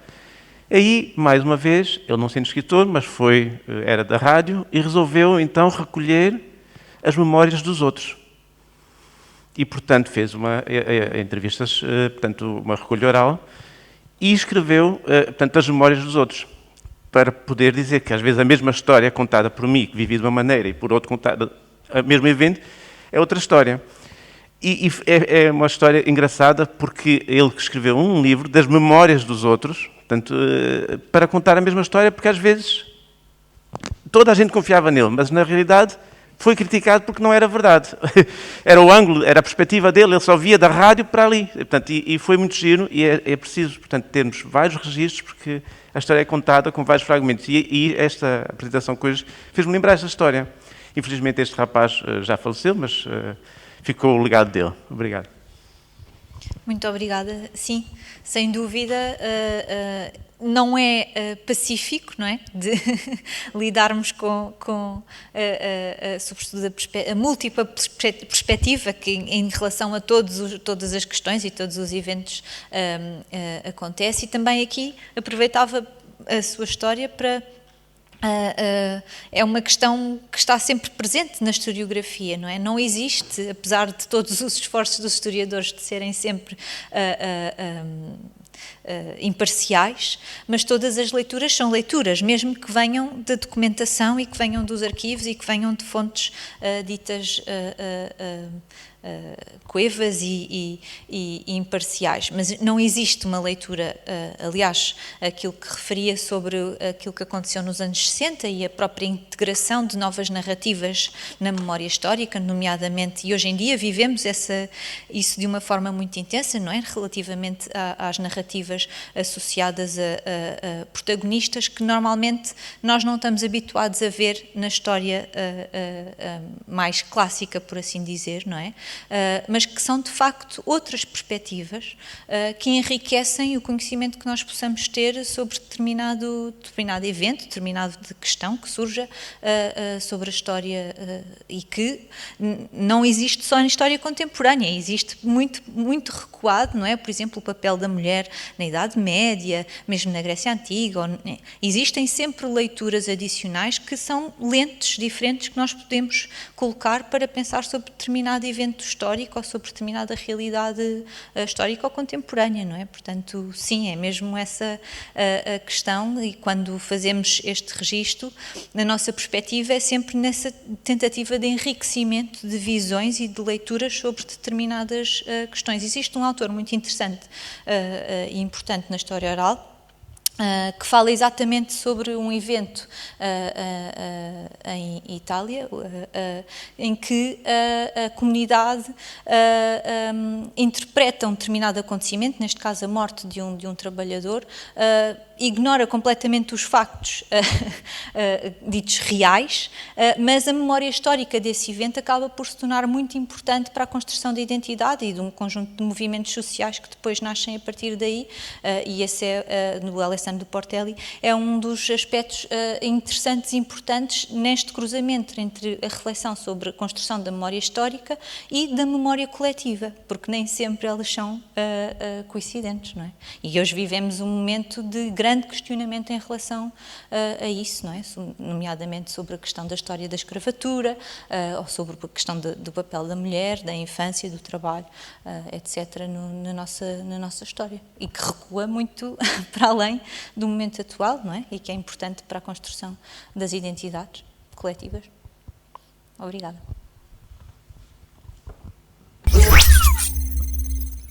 Aí, mais uma vez, ele não sendo escritor, mas era da rádio, e resolveu, então, recolher as memórias dos outros. E, portanto, fez entrevistas, portanto, uma recolha oral, e escreveu, portanto, as memórias dos outros, para poder dizer que, às vezes, a mesma história contada por mim, que vivi de uma maneira, e por outro contada, o mesmo evento, é outra história. E é uma história engraçada, porque ele escreveu um livro das memórias dos outros, portanto, para contar a mesma história, porque, às vezes, toda a gente confiava nele, mas, na realidade, foi criticado porque não era verdade. Era o ângulo, era a perspectiva dele, ele só via da rádio para ali. Portanto, e foi muito giro, e é preciso, portanto, termos vários registros, porque a história é contada com vários fragmentos. E esta apresentação que hoje fez-me lembrar esta história. Infelizmente este rapaz já faleceu, mas ficou o legado dele. Obrigado. Muito obrigada. Sim, sem dúvida, não é pacífico, não é? De lidarmos com sobretudo a múltipla perspectiva que em relação a todas as questões e todos os eventos acontece. E também aqui aproveitava a sua história para... é uma questão que está sempre presente na historiografia, não é? Não existe, apesar de todos os esforços dos historiadores de serem sempre imparciais, mas todas as leituras são leituras, mesmo que venham da documentação e que venham dos arquivos e que venham de fontes ditas coevas e imparciais, mas não existe uma leitura, aliás, aquilo que referia sobre aquilo que aconteceu nos anos 60 e a própria integração de novas narrativas na memória histórica, nomeadamente, e hoje em dia vivemos isso de uma forma muito intensa, não é? Relativamente às narrativas associadas a protagonistas que normalmente nós não estamos habituados a ver na história mais clássica, por assim dizer, não é? Mas que são de facto outras perspectivas que enriquecem o conhecimento que nós possamos ter sobre determinado evento, determinada questão que surja sobre a história e que não existe só na história contemporânea, existe muito recuado, não é? Por exemplo, o papel da mulher na Idade Média, mesmo na Grécia Antiga, existem sempre leituras adicionais que são lentes diferentes que nós podemos colocar para pensar sobre determinado evento histórico ou sobre determinada realidade histórica ou contemporânea, não é? Portanto, sim, é mesmo essa a questão, e quando fazemos este registro, a nossa perspectiva é sempre nessa tentativa de enriquecimento de visões e de leituras sobre determinadas questões. Existe um autor muito interessante e importante na história oral, que fala exatamente sobre um evento em Itália, em que a comunidade interpreta um determinado acontecimento, neste caso a morte de um trabalhador, ignora completamente os factos ditos reais, mas a memória histórica desse evento acaba por se tornar muito importante para a construção da identidade e de um conjunto de movimentos sociais que depois nascem a partir daí, e esse é, no Alessandro de Portelli, é um dos aspectos interessantes e importantes neste cruzamento entre a reflexão sobre a construção da memória histórica e da memória coletiva, porque nem sempre elas são coincidentes, não é? E hoje vivemos um momento de grande questionamento em relação a isso, não é? Nomeadamente sobre a questão da história da escravatura, ou sobre a questão do papel da mulher, da infância, do trabalho, etc., na nossa história. E que recua muito para além do momento atual, não é? E que é importante para a construção das identidades coletivas. Obrigada.